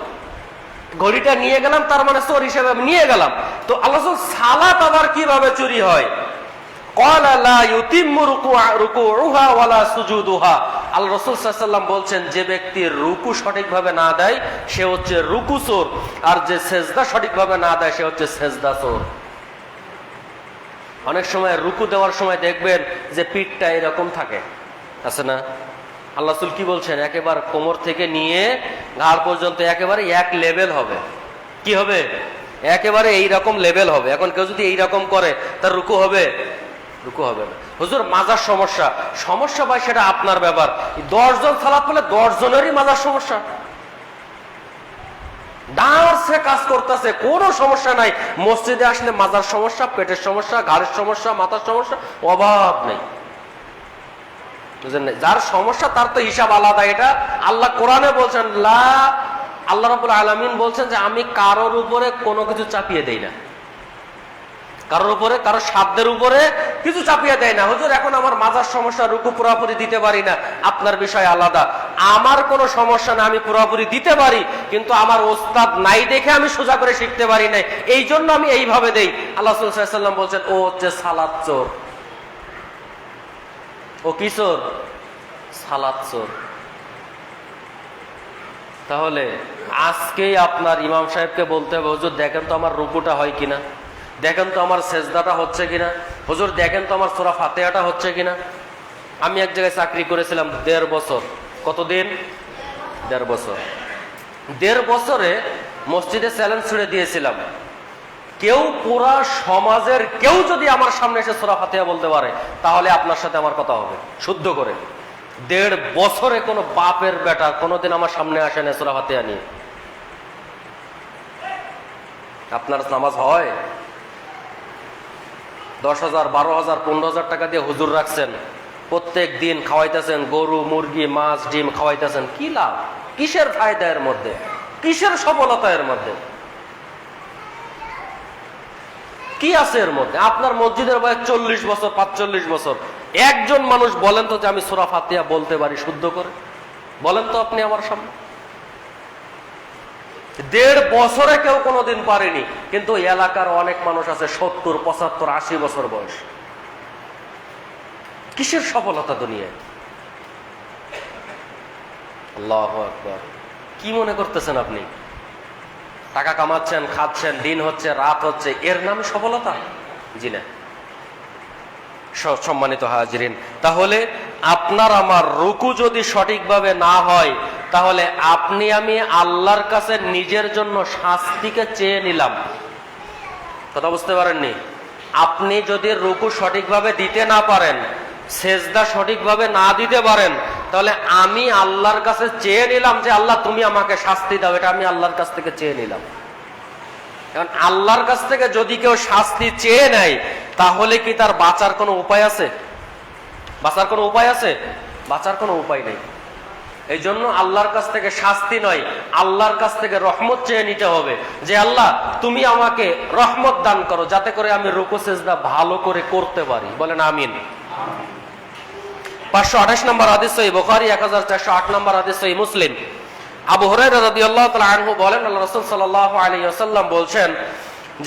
ঘড়িটা নিয়ে গেলাম তার মানে চোর হিসেবে আমি নিয়ে গেলাম। তো আল্লাহ রাসূল সালাত আবার কিভাবে চুরি হয়? ক্বালা লা ইউতিম্মু রুকুউহা ওয়ালা সুজুদুহা। আল্লাহ রাসূল সাল্লাল্লাহু আলাইহি ওয়াসাল্লাম বলছেন, যে ব্যক্তি রুকু সঠিকভাবে না দেয় সে হচ্ছে রুকু চোর, আর যে সেজদা সঠিকভাবে না দেয় সে হচ্ছে সেজদা চোর। অনেক সময় রুকু দেওয়ার সময় দেখবেন যে পিঠটা এরকম থাকে, আছে না? আল্লাহ রাসূল কি বলছেন? একেবারে কোমর থেকে নিয়ে ঘাড় পর্যন্ত একেবারে এক লেভেল হবে। কি হবে? একেবারে এইরকম লেভেল হবে। এখন কেউ যদি এইরকম করে তার রুকু হবে? রুকু হবে না। হুজুর মাজার সমস্যা, সমস্যা ভাই সেটা আপনার ব্যাপার। 10 জন সালাত পড়লে 10 জনেরই মাজার সমস্যা, ডান্সে কাজ করতেছে, কোনো সমস্যা নাই। মসজিদে আসলে মাজার সমস্যা, পেটের সমস্যা, ঘাড়ের সমস্যা, মাথার সমস্যা, অভাব নেই। বুঝলেন? যার সমস্যা তার তো হিসাব আলাদা। এটা আল্লাহ কোরআনে বলছেন, আল্লাহ রাব্বুল আলামিন বলছেন যে আমি কারোর উপরে কোনো কিছু চাপিয়ে দেই না, কারোর উপরে, কারোর সাধ্যের উপরে কিছু চাপিয়ে দেয় না। হুজুর এখন আমার মাজার সমস্যা, রুকু পুরাপুরি দিতে পারি না, আপনার বিষয় আলাদা। আমার কোনো সমস্যা না, আমি পুরাপুরি দিতে পারি, কিন্তু আমার ওস্তাদ নাই দেখে আমি সোজা করে শিখতে পারি নাই, এই জন্য আমি এইভাবে দেই। আল্লাহ সাল্লাল্লাহু আলাইহি ওয়াসাল্লাম বলছেন, ও হচ্ছে সালাত চোর। ও কি চোর? সালাত চোর। তাহলে আজকেই আপনার ইমাম সাহেবকে বলতে হবে, হুজুর দেখেন তো আমার রুকুটা হয় কিনা, দেখেন তো আমার সেজদাটা হচ্ছে কিনা, হুজুর দেখেন তো আমার সূরা ফাতিহাটা হচ্ছে কিনা। আমি এক জায়গায় চাকরি করেছিলাম 1.5 বছর। কতদিন? 1.5 বছর। 1.5 বছরে মসজিদে চ্যালেঞ্জ ছুড়ে দিয়েছিলাম, কেউ পুরা সমাজের কেউ যদি আমার সামনে এসে সূরা ফাতিহা বলতে পারে তাহলে আপনার সাথে আমার কথা হবে শুদ্ধ করে। 1.5 বছরে কোনো বাপের বেটা কোনোদিন আমার সামনে আসে না সূরা ফাতিহা নিয়ে। আপনার নামাজ হয়? 10,000, 12,000, 15,000 টাকা দিয়ে হুজুর রাখছেন, প্রত্যেক দিন খাওয়াইতেছেন, গরু, মুরগি, মাছ, ডিম খাওয়াইতেছেন, কি লাভ? কিসের ফায়দা এর মধ্যে? কিসের সফলতা এর মধ্যে? কি আছে এর মধ্যে? আপনার মসজিদের বয়স 40 বছর, 45 বছর। একজন মানুষ বলেন তো যে আমি সূরা ফাতিহা বলতে পারি শুদ্ধ করে? বলেন তো আপনি আমার সামনে। 1.5 বছরে কেউ কোনোদিন পারেনি, কিন্তু এলাকার অনেক মানুষ আছে 70, 75, 80 বছর বয়স। কিসের সফলতা দুনিয়ায়? আল্লাহু আকবার। কি মনে করতেছেন আপনি? টাকা কামাচ্ছেন, খাচ্ছেন, দিন হচ্ছে, রাত হচ্ছে, এর নাম সফলতা? জি না। সম্মানিত হাজিরিন, তাহলে আপনার আমার রুকু যদি সঠিকভাবে না হয় তাহলে আপনি আমি আল্লাহর কাছে নিজের জন্য শাস্তিকে চেয়ে নিলাম। কথা বুঝতে পারেননি? আপনি যদি রুকু সঠিকভাবে দিতে না পারেন, সেজদা সঠিকভাবে না দিতে পারেন, তাহলে আমি আল্লাহর কাছে চেয়ে নিলাম যে আল্লাহ তুমি আমাকে শাস্তি দাও। এটা আমি আল্লাহর কাছ থেকে চেয়ে নিলাম। কারণ আল্লাহর কাছ থেকে যদি কেউ শাস্তি চেয়ে নেয় তাহলে কি তার বাঁচার কোনো উপায় আছে? বাঁচার কোনো উপায় আছে? বাঁচার কোনো উপায় নেই। এই জন্য আল্লাহর কাছ থেকে শাস্তি নয়, আল্লাহর কাছ থেকে রহমত চেয়ে নিতে হবে যে আল্লাহ তুমি আমাকে রহমত দান করো যাতে করে আমি রুকু সেজদা ভালো করে করতে পারি। বলেন আমিন। 528 নম্বর হাদিস সহিহ বুখারী, 1408 নম্বর হাদিস সহিহ মুসলিম। আবু হুরায়রা রাদিয়াল্লাহু তাআলা আনহু বলেন, আল্লাহ রাসূল সাল্লাল্লাহু আলাইহি ওয়াসাল্লাম বলছেন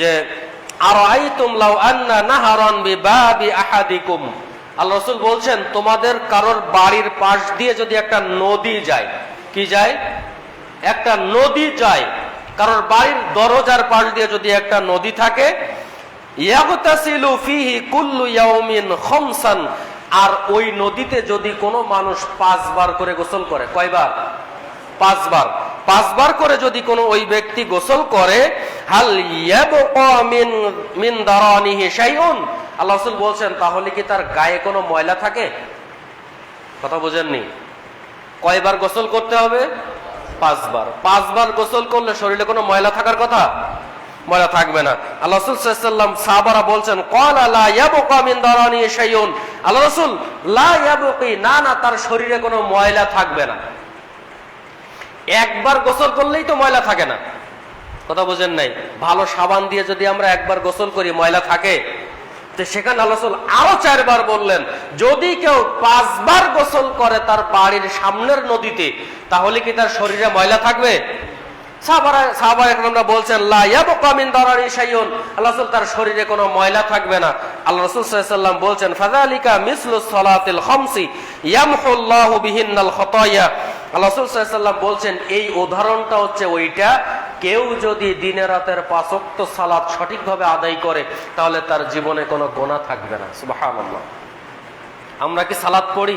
যে আরাআইতুম লাউ আন্না নাহারান বিবাবি আহাদিকুম, আল্লাহ রাসূল বলছেন তোমাদের কারোর বাড়ির পাশ দিয়ে যদি একটা নদী যায়, কি যায়? একটা নদী যায়, কারোর বাড়ির দরজার পাশ দিয়ে যদি একটা নদী থাকে, ইয়াগতাসিলু ফিহি কুল্লু ইয়াউমিন খামসান, আর ওই নদীতে যদি কোনো মানুষ 5 বার করে গোসল করে, কয়বার? 5 বার। 5 বার করে যদি কোনো ওই ব্যক্তি গোসল করে, হাল ইয়াবকা মিন দারানিহি শাইউন, আল্লাহ রাসূল বলছেন তাহলে কি তার গায়ে কোনো ময়লা থাকে? কথা বুঝেননি? কয়বার গোসল করতে হবে? 5 বার। 5 বার গোসল করলে শরীরে কোনো ময়লা থাকার কথা? ময়লা থাকবে না। আল্লাহ রাসূল সাল্লাল্লাহু আলাইহি ওয়াসাল্লাম সাহাবারা বলছেন ক্বালা লা ইয়াবকা মিন দারানিহি শাইউন, আল্লাহ রাসূল লা ইয়াবকি, না না, তার শরীরে কোনো ময়লা থাকবে না। একবার গোসল করলেই তো ময়লা থাকে না, কথা বুঝেন নাই? ভালো সাবান দিয়ে যদি আমরা একবার গোসল করি ময়লা থাকে? তো সেখানে আল্লাহ রাসূল আরো 4 বার বললেন, যদি কেউ 5 বার গোসল করে তার বাড়ির সামনের নদীতে, তাহলে কি তার শরীরে ময়লা থাকবে? সাহাবায়ে কেরামরা বলছেন লা ইয়াবকা মিন দারারি শাইউন, আল্লাহ রাসূল তার শরীরে কোনো ময়লা থাকবে না। আল্লাহ রাসূল সাল্লাল্লাহু আলাইহি ওয়াসাল্লাম বলছেন ফাযালিকা মিসলু সালাতিল খামসি ইয়ামহুল্লাহু বিহিন্নাল খাতায়া, আল্লাহ রাসূল সাল্লাল্লাহু আলাইহি ওয়াসাল্লাম বলছেন এই উদাহরণটা হচ্ছে ওইটা, কেউ যদি দিনে রাতের 5 ওয়াক্ত সালাত সঠিকভাবে আদায় করে তাহলে তার জীবনে কোনো গুনাহ থাকবে না। সুবহানাল্লাহ। আমরা কি সালাত পড়ি?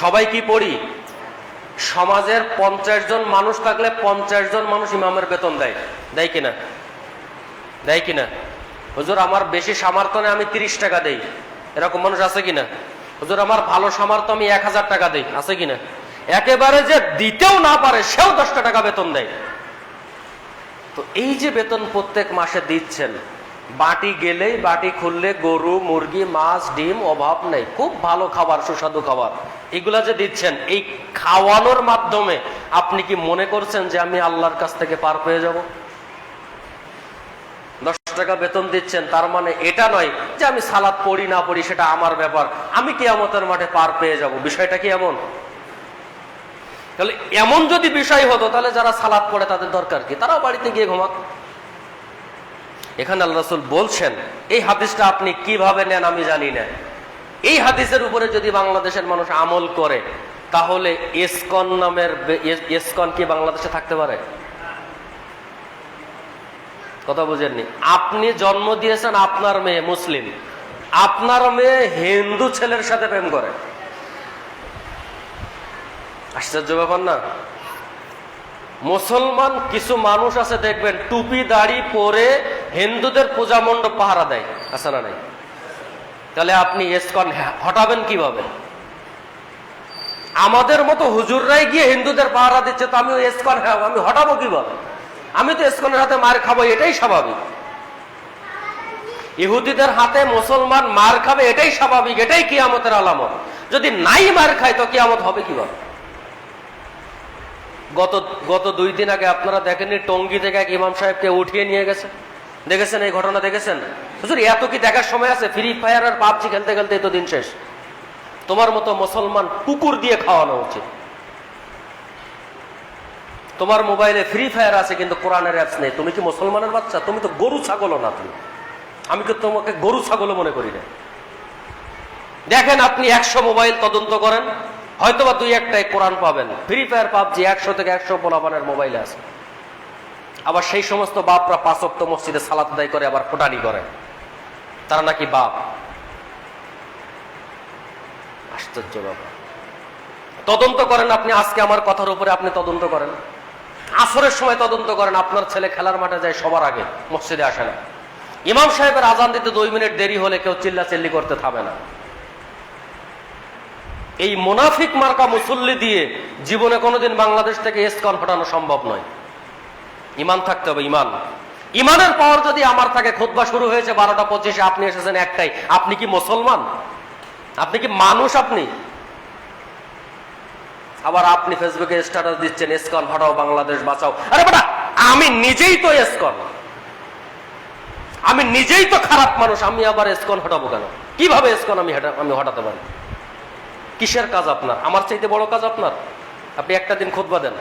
সবাই কি পড়ি? সমাজের 50 জন মানুষ থাকলে 50 জন মানুষ ইমামের বেতন দেয়, দেয় কিনা? দেয় কিনা? হুজুর আমার বেশি সামর্থ্য নেই, আমি 30 টাকা দেই, এরকম মানুষ আছে কিনা? হুজুর আমার ভালো সামর্থ্য, আমি 1000 টাকা দেই, আছে কিনা? একেবারে যে দিতেও না পারে সেও 10 টাকা বেতন দেয়। তো এই যে বেতন প্রত্যেক মাসে দিচ্ছেন, বাটি গেলেই বাটি খুললে গরু, মুরগি, মাছ, ডিম, অভাব নেই, খুব ভালো খাবার, সুস্বাদু খাবার, এগুলা যে দিচ্ছেন, এই খাওয়ানোর মাধ্যমে আপনি কি মনে করছেন যে আমি আল্লাহর কাছ থেকে পার পেয়ে যাব? 10 টাকা বেতন দিচ্ছেন, তার মানে এটা নয় যে আমি সালাত পড়ি না পড়ি সেটা আমার ব্যাপার, আমি কিয়ামতের মাঠে পার পেয়ে যাব। বিষয়টা কি এমন? তাহলে এমন যদি বিষয় হতো তাহলে যারা সালাত পড়ে তাদের দরকার কি? তারাও বাড়িতে গিয়ে ঘুমাক। এখানে আল্লাহ রাসূল বলছেন, এই হাদিসটা আপনি কিভাবে নেন আমি জানি না, এই হাদিসের উপরে যদি বাংলাদেশের মানুষ আমল করে তাহলে ইসকন নামের ইসকন কি বাংলাদেশে থাকতে পারে? কথা বুঝেননি? আপনি জন্ম দিয়েছেন, আপনার মেয়ে মুসলিম, আপনার মেয়ে হিন্দু ছেলের সাথে প্রেম করে, আশ্চর্য ব্যাপার না? মুসলমান কিছু মানুষ আছে দেখবেন টুপি দাড়ি পরে হিন্দুদের পূজা মণ্ডপ পাহারা দেয়, আছে না নাই? তাহলে আপনি ইসকন হটাবেন কিভাবে? আমাদের মতো হুজুররাই গিয়ে হিন্দুদের পাহারা দিচ্ছে, তো আমি ইসকন আমি হটাবো কিভাবে? আমি তো ইসকনের হাতে মার খাবো, এটাই স্বাভাবিক। ইহুদিদের হাতে মুসলমান মার খাবে, এটাই স্বাভাবিক, এটাই কিয়ামতের আলামত। যদি নাই মার খায় তো কিয়ামত হবে কিভাবে? গত 2 দিন আগে আপনারা দেখেননি টঙ্গী থেকে এক ইমাম সাহেবকে উঠিয়ে নিয়ে গেছে? দেখেছেন এই ঘটনা? দেখেছেন? হুজুর এত কি দেখার সময় আছে? ফ্রি ফায়ার আর পাবজি খেলতে খেলতে তো দিন শেষ। তোমার মতো মুসলমান কুকুর দিয়ে খাওয়ানো উচিত। তোমার মোবাইলে ফ্রি ফায়ার আছে কিন্তু কোরআনের অ্যাপস নেই, তুমি কি মুসলমানের বাচ্চা? তুমি তো গরু ছাগলও না। তুমি, আমি কি তোমাকে গরু ছাগলও মনে করি না। দেখেন আপনি 100 মোবাইল তদন্ত করেন, হয়তোবা 2-1টাই কোরআন পাবেন। ফ্রি ফায়ার পাবজি 100 থেকে 100 পোলাপানের মোবাইলে আছে। আবার সেই সমস্ত বাপরা 5 ওয়াক্ত মসজিদে সালাত আদায় করে আবার ফোটানি করে, তারা নাকি বাপ। আশ্চর্য ব্যাপার। তদন্ত করেন আপনি, আজকে আমার কথার উপরে আপনি তদন্ত করেন, আসরের সময় তদন্ত করেন, আপনার ছেলে খেলার মাঠে যায় সবার আগে, মসজিদে আসে না। ইমাম সাহেবের আজান দিতে 2 মিনিট দেরি হলে কেউ চিল্লাচিল্লি করতে থামে না। এই মুনাফিক মার্কা মুসল্লি দিয়ে জীবনে কোনোদিন বাংলাদেশ থেকে ইসকন হটানো সম্ভব নয়। ইমান থাকতে হবে, ইমান। ইমানের পাওয়ার যদি আমার থাকে, খুতবা শুরু হয়েছে 12টা 25, আপনি এসেছেন 1টায়, আপনি কি মুসলমান? আপনি কি মানুষ? আপনি আবার আপনি ফেসবুকে স্ট্যাটাস দিচ্ছেন ইসকন হটাও, বাংলাদেশ বাঁচাও। আরে বেটা, আমি নিজেই তো ইসকন, আমি নিজেই তো খারাপ মানুষ, আমি আবার ইসকন হটাবো কেন? কিভাবে ইসকন আমি হটাতে পারি? কিসের কাজ আপনার? আমার চাইতে বড় কাজ আপনার? আপনি একটা দিন খুতবা দেন,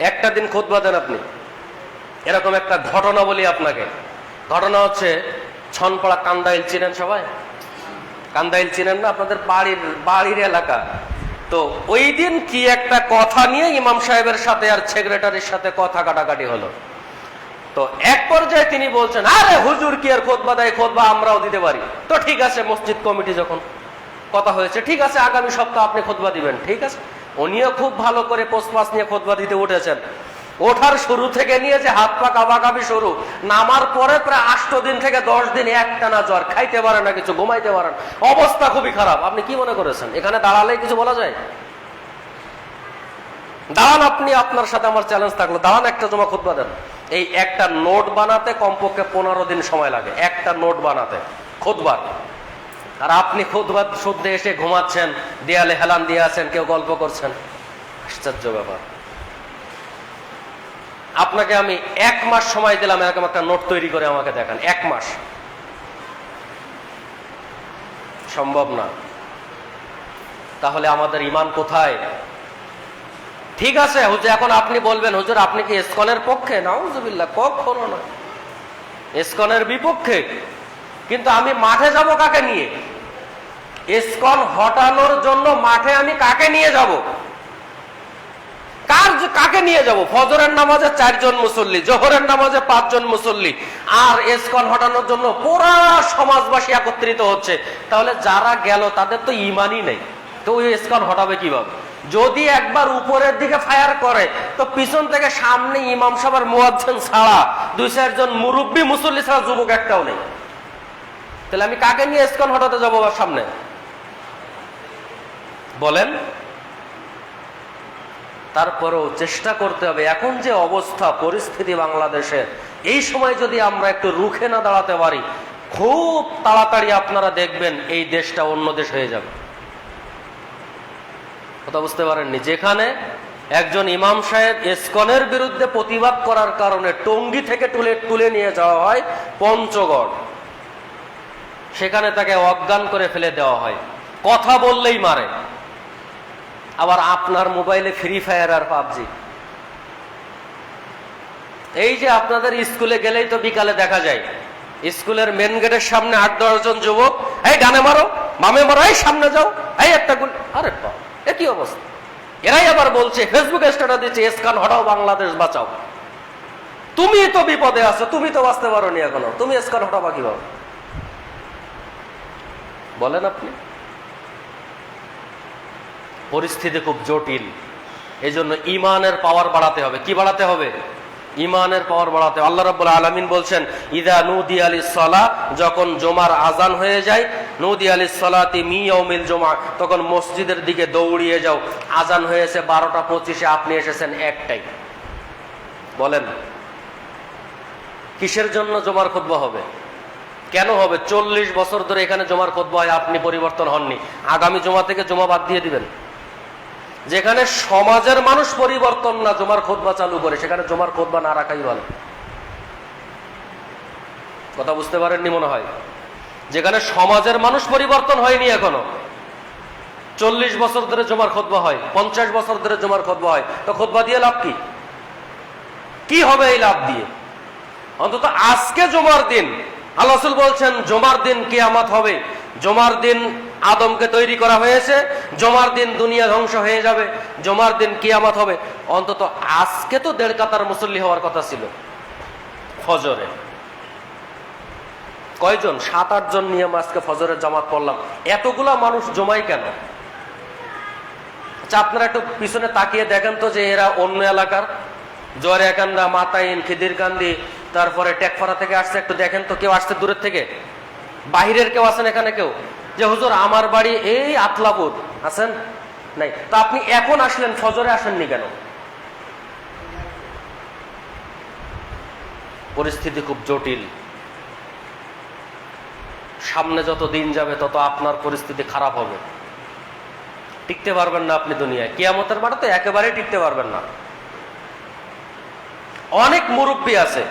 একটা দিন খুতবা দেন আপনি। এরকম একটা ঘটনা বলি আপনাকে। ঘটনা হচ্ছে, ছনপাড়া কান্দাইল চিনেন সবাই? কান্দাইল চিনেন না? আপনাদের বাড়ির এলাকা। তো ওই দিন কি একটা কথা নিয়ে ইমাম সাহেবের সাথে আর সেক্রেটারির সাথে কথা কাটাকাটি হলো। তো এক পর্যায়ে তিনি বলছেন, আরে হুজুর কি আর খুতবা দেয়, খুতবা আমরাও দিতে পারি। তো ঠিক আছে, মসজিদ কমিটি যখন কথা হয়েছে, ঠিক আছে আগামী সপ্তাহ আপনি খুতবা দিবেন। ঠিক আছে, উনিও খুব ভালো করে পোস্টপাস নিয়ে খুতবা দিতে উঠেছেন। ওঠার শুরু থেকে নিয়ে যে হাত পা কাবাকাবি শুরু, নামার পরে প্রায় 8 দিন থেকে 10 দিন একটানা জ্বর, খাইতে পারে না কিছু, ঘুমাইতে পারেন, অবস্থা খুবই খারাপ। আপনি কি মনে করেছেন এখানে দাঁড়ালেই কিছু বলা যায়? দাঁড়ান আপনি, আপনার সাথে আমার চ্যালেঞ্জ থাকলো, দাঁড়ান একটা জমা খুতবা দেন। এই একটা নোট বানাতে কমপক্ষে 15 দিন সময় লাগে, একটা নোট বানাতে খুতবার। আর আপনি খুতবা শুদ্ধে এসে ঘুমাচ্ছেন, দেয়ালে হেলান দিয়ে আছেন, কেউ গল্প করছেন। আশ্চর্য ব্যাপার। আপনাকে আমি 1 মাস সময় দিলাম, এরকম একটা নোট তৈরি করে আমাকে দেখান। 1 মাস সম্ভব না। তাহলে আমাদের ঈমান কোথায়? ঠিক আছে হুজুর, এখন আপনি বলবেন, হুজুর আপনি কি ইসকনের পক্ষে? নাউজুবিল্লাহ, কখনো না, ইসকনের বিপক্ষে। কিন্তু আমি মাঠে যাব কাকে নিয়ে? ইসকন হটানোর জন্য মাঠে আমি কাকে নিয়ে যাব? কাকে নিয়ে যাব? ফজরের নামাজে 4 জন মুসল্লি, জোহরের নামাজে 5 জন মুসল্লি, আর ইসকন হটানোর জন্য পুরা সমাজবাসী একত্রিত হচ্ছে। তাহলে যারা গেল তাদের তো ঈমানই নেই, তো ওই ইসকন হটাবে কিভাবে? যদি একবার উপরের দিকে ফায়ার করে, তো পিছন থেকে সামনে ইমাম সাহেবের মুয়াজ্জিন ছাড়া 2-4 জন মুরব্বী মুসল্লি ছাড়া যুবক একটাও নেই। তাহলে আমি কাকে নিয়ে ইসকন হটাতে যাবো সামনে বলেন? তারপরেও চেষ্টা করতে হবে। এখন যে অবস্থা পরিস্থিতি বাংলাদেশের, এই সময় যদি আমরা একটু রুখে না দাঁড়াতে পারি, খুব তাড়াতাড়ি আপনারা দেখবেন এই দেশটা অন্য দেশ হয়ে যাবে। কথা বুঝতে পারেননি? যেখানে একজন ইমাম সাহেব ইসকনের বিরুদ্ধে প্রতিবাদ করার কারণে টঙ্গী থেকে তুলে নিয়ে যাওয়া হয় পঞ্চগড়, সেখানে তাকে অজ্ঞান করে ফেলে দেওয়া হয়, কথা বললেই মারে। আবার আপনার মোবাইলে ফ্রি ফায়ার আর পাবজি। এই যে আপনাদের স্কুলে গেলেই তো বিকালে দেখা যায়, স্কুলের মেন গেটের সামনে 8-10 জন যুবক, এই ডানে মারো, বামে মারো, এই সামনে যাও, এই একটা গুলি। আরে একই অবস্থা। এরাই আবার বলছে, ফেসবুকে স্ট্যাটাস দিচ্ছে, ইসকন হটাও, বাংলাদেশ বাঁচাও। তুমি তো বিপদে আছো, তুমি তো বাঁচতে পারোনি এখনো, তুমি ইসকন হটাবা কিভাবে বলেন আপনি? পরিস্থিতি খুব জটিল। এই জন্য ইমানের পাওয়ার বাড়াতে হবে। কি বাড়াতে হবে? ইমানের পাওয়ার বাড়াতে হবে। আল্লাহ রাব্বুল আলামিন বলছেন, ইদা নুদি আলিস সালাহ, যখন জুমার আজান হয়ে যায়, নুদি আলিস সালাতি মি ইয়াউমিল জুমআ, তখন মসজিদের দিকে দৌড়িয়ে যাও। আজান হয়েছে 12টা 25-এ, আপনি এসেছেন 1টায়। বলেন কিসের জন্য জুমার খুতবা হবে? কেন হবে? 40 বছর ধরে এখানে জুমার খুতবা হয়, আপনি পরিবর্তন হননি। আগামী জুমা থেকে জুমা বাদ দিয়ে দিবেন। যেখানে সমাজের মানুষ পরিবর্তন না জুমার খুতবা চালু করে, সেখানে জুমার খুতবা না রাখাই ভালো। কথা বুঝতে পারেননি মনে হয়? যেখানে সমাজের মানুষ পরিবর্তন হয়নি এখনো, 40 বছর ধরে জুমার খুতবা হয়, 50 বছর ধরে জুমার খুতবা হয়, তো খুতবা দিয়ে লাভ কি? কি হবে এই লাভ দিয়ে? অন্তত আজকে জুমার দিন, আল্লাহ রাসূল বলছেন জুমার দিন কিয়ামত হবে, জুমার দিন আদমকে তৈরি করা হয়েছে, জুমার দিন দুনিয়া ধ্বংস হয়ে যাবে, জুমার দিন কিয়ামত হবে। অন্তত আজকে তো 1.5 কাতার মুসল্লি হওয়ার কথা ছিল ফজরে। কয়জন? 7-8 জন নিয়ে আজকে ফজরের জামাত পড়লাম। এতগুলা মানুষ জমাই কেন? আচ্ছা আপনারা একটু পিছনে তাকিয়ে দেখেন তো, যে এরা অন্য এলাকার, জোয়ারিয়াকান্দা, মাতাইন, খিদিরকান্দি, তারপরে টেকফাড়া থেকে আসছে, একটু দেখেন তো কেউ আসছে দূরের থেকে? বাহিরের কেউ আছেন এখানে? কেউ যে হুজুর আমার বাড়ি এই আতলাপুর, আছেন? নাই। তো আপনি এখন আসলেন, ফজরে আসেননি কেন? পরিস্থিতি খুব জটিল। সামনে যত দিন যাবে তত আপনার পরিস্থিতি খারাপ হবে, টিকতে পারবেন না আপনি দুনিয়ায়। কিয়ামতের মাঠে তো একেবারেই টিকতে পারবেন না। অনেক মুরব্বী আছে,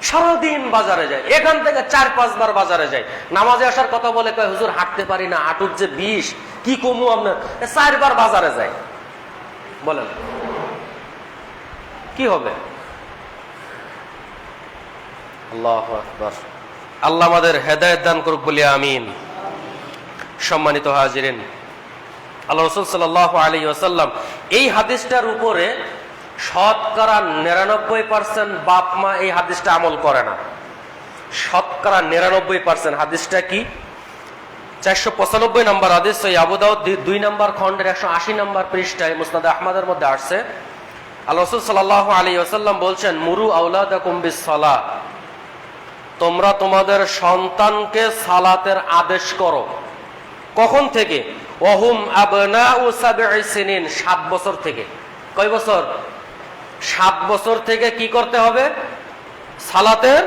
সারাদিন বাজারে যায়, এখান থেকে 4-5 বার বাজারে যায়, নামাজে আসার কথা বলে কয় হুজুর হাঁটতে পারি না, হাঁটুর যে বিষ, কি কমু আপনার, 4 বার বাজারে যায়। বলেন কি হবে? আল্লাহু আকবার। আল্লাহ আমাদের হেদায়েত দান করুক বলি আমিন। সম্মানিত হাজিরিন, আল্লাহ রাসূল সাল্লাল্লাহু আলাইহি ওয়াসাল্লাম এই হাদিসটার উপরে শতকরা 99% বাপ মা এই হাদিসটা আমল করে না। শতকরা 99%। হাদিসটা কি? 495 নম্বর হাদিস, সহিহ আবু দাউদ 2 নম্বর খণ্ডের 180 নম্বর পৃষ্ঠায় মুসনাদ আহমদের মধ্যে আসছে। আল্লাহ রাসূল সাল্লাল্লাহু আলাইহি ওয়াসাল্লাম বলছেন, মুরু আওলাদাকুম বিস-সালাহ, তোমরা তোমাদের সন্তানকে সালাতের আদেশ করো। কখন থেকে? ওহুম আবনাউ 7 সিনিন, 7 বছর থেকে। কয় বছর? 7 বছর থেকে কি করতে হবে? সালাতের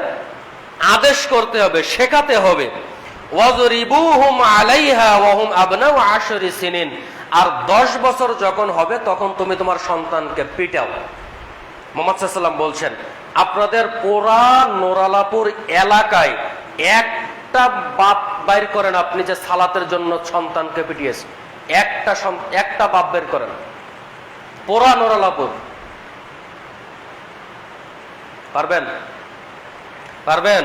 আদেশ করতে হবে, শেখাতে হবে। ওয়াজরিবুহুম আলাইহা ওয়াহুম আবনাউ 10 সিনিন, আর 10 বছর যখন হবে তখন তুমি তোমার সন্তানকে পিটাও। মুহাম্মদ সাল্লাল্লাহু আলাইহি ওয়াসাল্লাম বলছেন, আপনাদের পুরা নোরালাপুর এলাকায় একটা বাপ বাইর করেন আপনি যে সালাতের জন্য সন্তানকে পিটিয়েছেন, একটা বাপ বের করেন পুরা নোরালাপুর। পারবেন? পারবেন?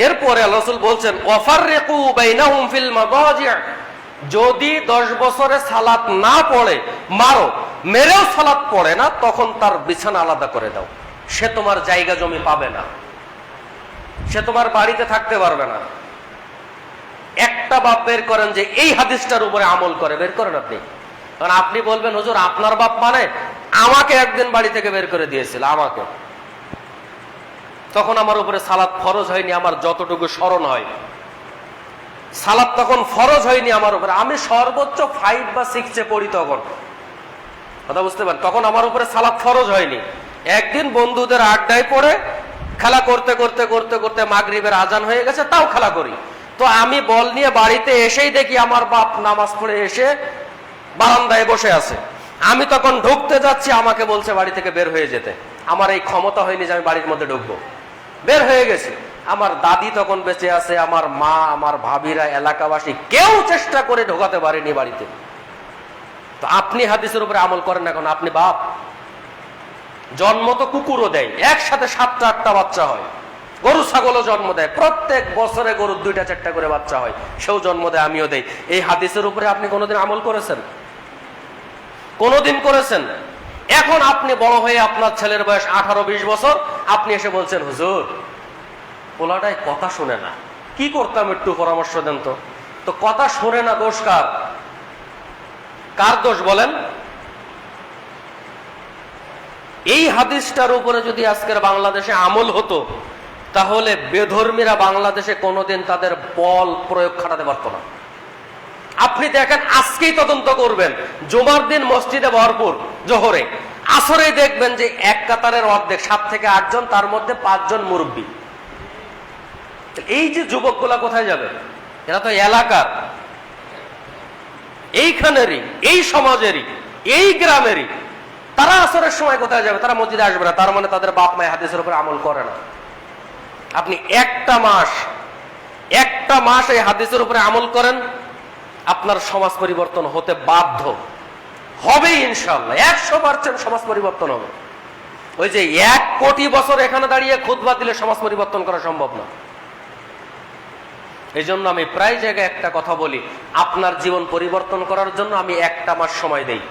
এরপরে আল্লাহ রাসূল বলছেন, ওয়াফাররিকু বাইনাহুম ফিল মাদাজি', যদি 10 বছরে সালাত না পড়ে মারো, মেরেও সালাত পড়ে না, তখন তার বিছানা আলাদা করে দাও। সে তোমার জায়গা জমি পাবে না, সে তোমার বাড়িতে থাকতে পারবে না। একটা বাপ বের করেন যে এই হাদিসটার উপরে আমল করে, বের করেন আপনি। কারণ আপনি বলবেন হুজুর আপনার বাপ মানে আমাকে একদিন বাড়ি থেকে বের করে দিয়েছিল, আমাকে, তখন আমার উপরে সালাত ফরজ হয়নি, আমার যতটুকু স্মরণ হয় সালাত তখন ফরজ হয়নি আমার উপরে, আমি সর্বোচ্চ 5 বা 6 পড়ি তখন, কথা বুঝতে পারেন, তখন আমার উপরে সালাত ফরজ হয়নি। একদিন বন্ধুদের আড্ডায় পড়ে খেলা করতে করতে করতে করতে মাগরিবের আজান হয়ে গেছে, তাও খেলা করি। তো আমি বল নিয়ে বাড়িতে এসেই দেখি আমার বাপ নামাজ পড়ে এসে বারান্দায় বসে আছে। আমি তখন ঢুকতে যাচ্ছি, আমাকে বলছে বাড়ি থেকে বের হয়ে যেতে। আমার এই ক্ষমতা হয়নি যে আমি বাড়ির মধ্যে ঢুকবো, বের হয়ে গেছি। আমার দাদি তখন বেঁচে আছে, আমার মা, আমার ভাবিরা, এলাকাবাসী কেউ চেষ্টা করে ঢোকাতে পারেনি বাড়িতে। তো আপনি হাদিসের উপরে আমল করেন না কেন? আপনি বাপ। জন্ম তো কুকুরও দেয়, একসাথে 7টা-8টা বাচ্চা হয়। গরু ছাগলও জন্ম দেয়, প্রত্যেক বছরে গরুর 2টা-4টা করে বাচ্চা হয়, সেও জন্ম দেয়, আমিও দেই। এই হাদিসের উপরে আপনি কোনোদিন আমল করেছেন? কোনোদিন করেছেন? এখন আপনি বড় হয়ে আপনার ছেলের বয়স 18-20 বছর, আপনি এসে বলছেন হুজুর পোলাটাই কথা শুনে না, কি করতাম একটু পরামর্শ দেন তো। তো কথা শুনে না, দোষ কার? কার দোষ বলেন? এই হাদিসটার উপরে যদি আজকের বাংলাদেশে আমল হতো, তাহলে বেধর্মীরা বাংলাদেশে কোনোদিন তাদের বল প্রয়োগ খাটাতে পারতো না। আপনি দেখেন, আজকেই তদন্ত করবেন, জুমার দিন মসজিদে ভরপুর, জোহরে আসরে দেখবেন যে এক কাতারের অর্ধেক 7 থেকে 8 জন, তার মধ্যে 5 জন মুরব্বী। এই যে যুবকগুলা কোথায় যাবে? এরা তো এলাকার, এইখানেরই, এই সমাজেরই, এই গ্রামেরই। তারা আসরের সময় কোথায় যাবে? তারা মসজিদে আসবে না। তার মানে তাদের বাপ মায়ের হাদিসের উপর আমল করে না। আপনি একটা মাস এই হাদিসের উপরে আমল করেন, আপনার সমাজ পরিবর্তন হতে বাধ্য হবে ইনশাআল্লাহ। 100% সমাজ পরিবর্তন হবে। ওই যে 1 কোটি বছর এখানে দাঁড়িয়ে খুতবা দিলে সমাজ পরিবর্তন করা সম্ভব না। এই জন্য আমি প্রায় জায়গায় একটা কথা বলি, আপনার জীবন পরিবর্তন করার জন্য আমি 1টা মাস সময় দেই।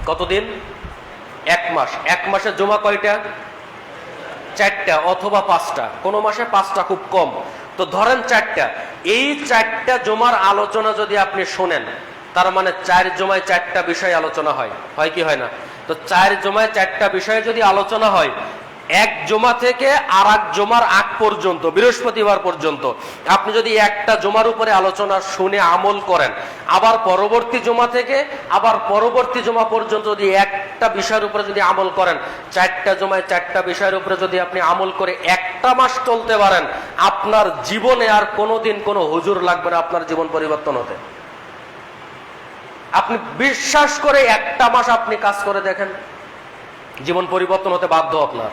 কতদিন? 1 মাস। 1 মাসে জুমা কয়টা? 4টা অথবা 5টা, কোন মাসে 5টা, খুব কম। তো ধরেন 4টা। এই 4টা জুমার আলোচনা যদি আপনি শোনেন, তার মানে 4 জুমায় 4টা বিষয় আলোচনা হয়, হয় কি হয় না? তো 4 জুমায় 4টা বিষয়ে যদি আলোচনা হয়, 1 জুমা থেকে আর 1 জুমার আগ পর্যন্ত, বৃহস্পতিবার পর্যন্ত আপনি যদি একটা জুমার উপরে আলোচনা শুনে আমল করেন, আবার পরবর্তী জুমা থেকে আবার পরবর্তী জুমা পর্যন্ত যদি একটা বিষয়ের উপরে যদি আমল করেন, 4টা জুমায় 4টা বিষয়ের উপরে যদি আপনি আমল করে 1টা মাস চলতে পারেন, আপনার জীবনে আর কোনোদিন কোনো হুজুর লাগবে না আপনার জীবন পরিবর্তন হতে। আপনি বিশ্বাস করে 1টা মাস আপনি কাজ করে দেখেন, জীবন পরিবর্তন হতে বাধ্য আপনার।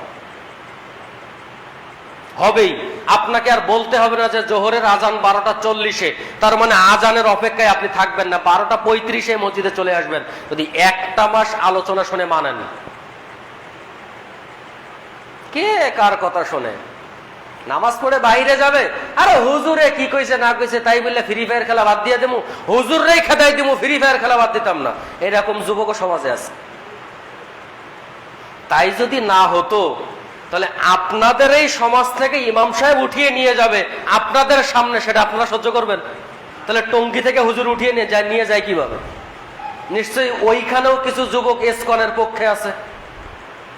হবেই। আপনাকে আর বলতে হবে না যে জোহরের আজান 12:40, তার মানে আজানের অপেক্ষায় আপনি থাকবেন না, 12:35 মসজিদে চলে আসবেন, যদি একটা মাস আলোচনা শুনে মানেন। কে কার কথা শোনে? নামাজ পড়ে বাইরে যাবে, আরে হুজুরে কি কইছে না কইছে তাই বললে ফ্রি ফায়ার খেলা বাদ দিয়ে দেবো, হুজুররাই খেদাই দেবো, ফ্রি ফায়ার খেলা বাদ দিতাম না, এরকম যুবক সমাজে আছে। তাই যদি না হতো তাহলে আপনাদের এই সমাজ থেকে ইমাম সাহেব উঠিয়ে নিয়ে যাবে আপনাদের সামনে, সেটা আপনারা সহ্য করবেন? তাহলে টঙ্গী থেকে হুজুর উঠিয়ে নিয়ে যায় কিভাবে? নিশ্চয়ই ওইখানেও কিছু যুবক ইসকনের পক্ষে আছে।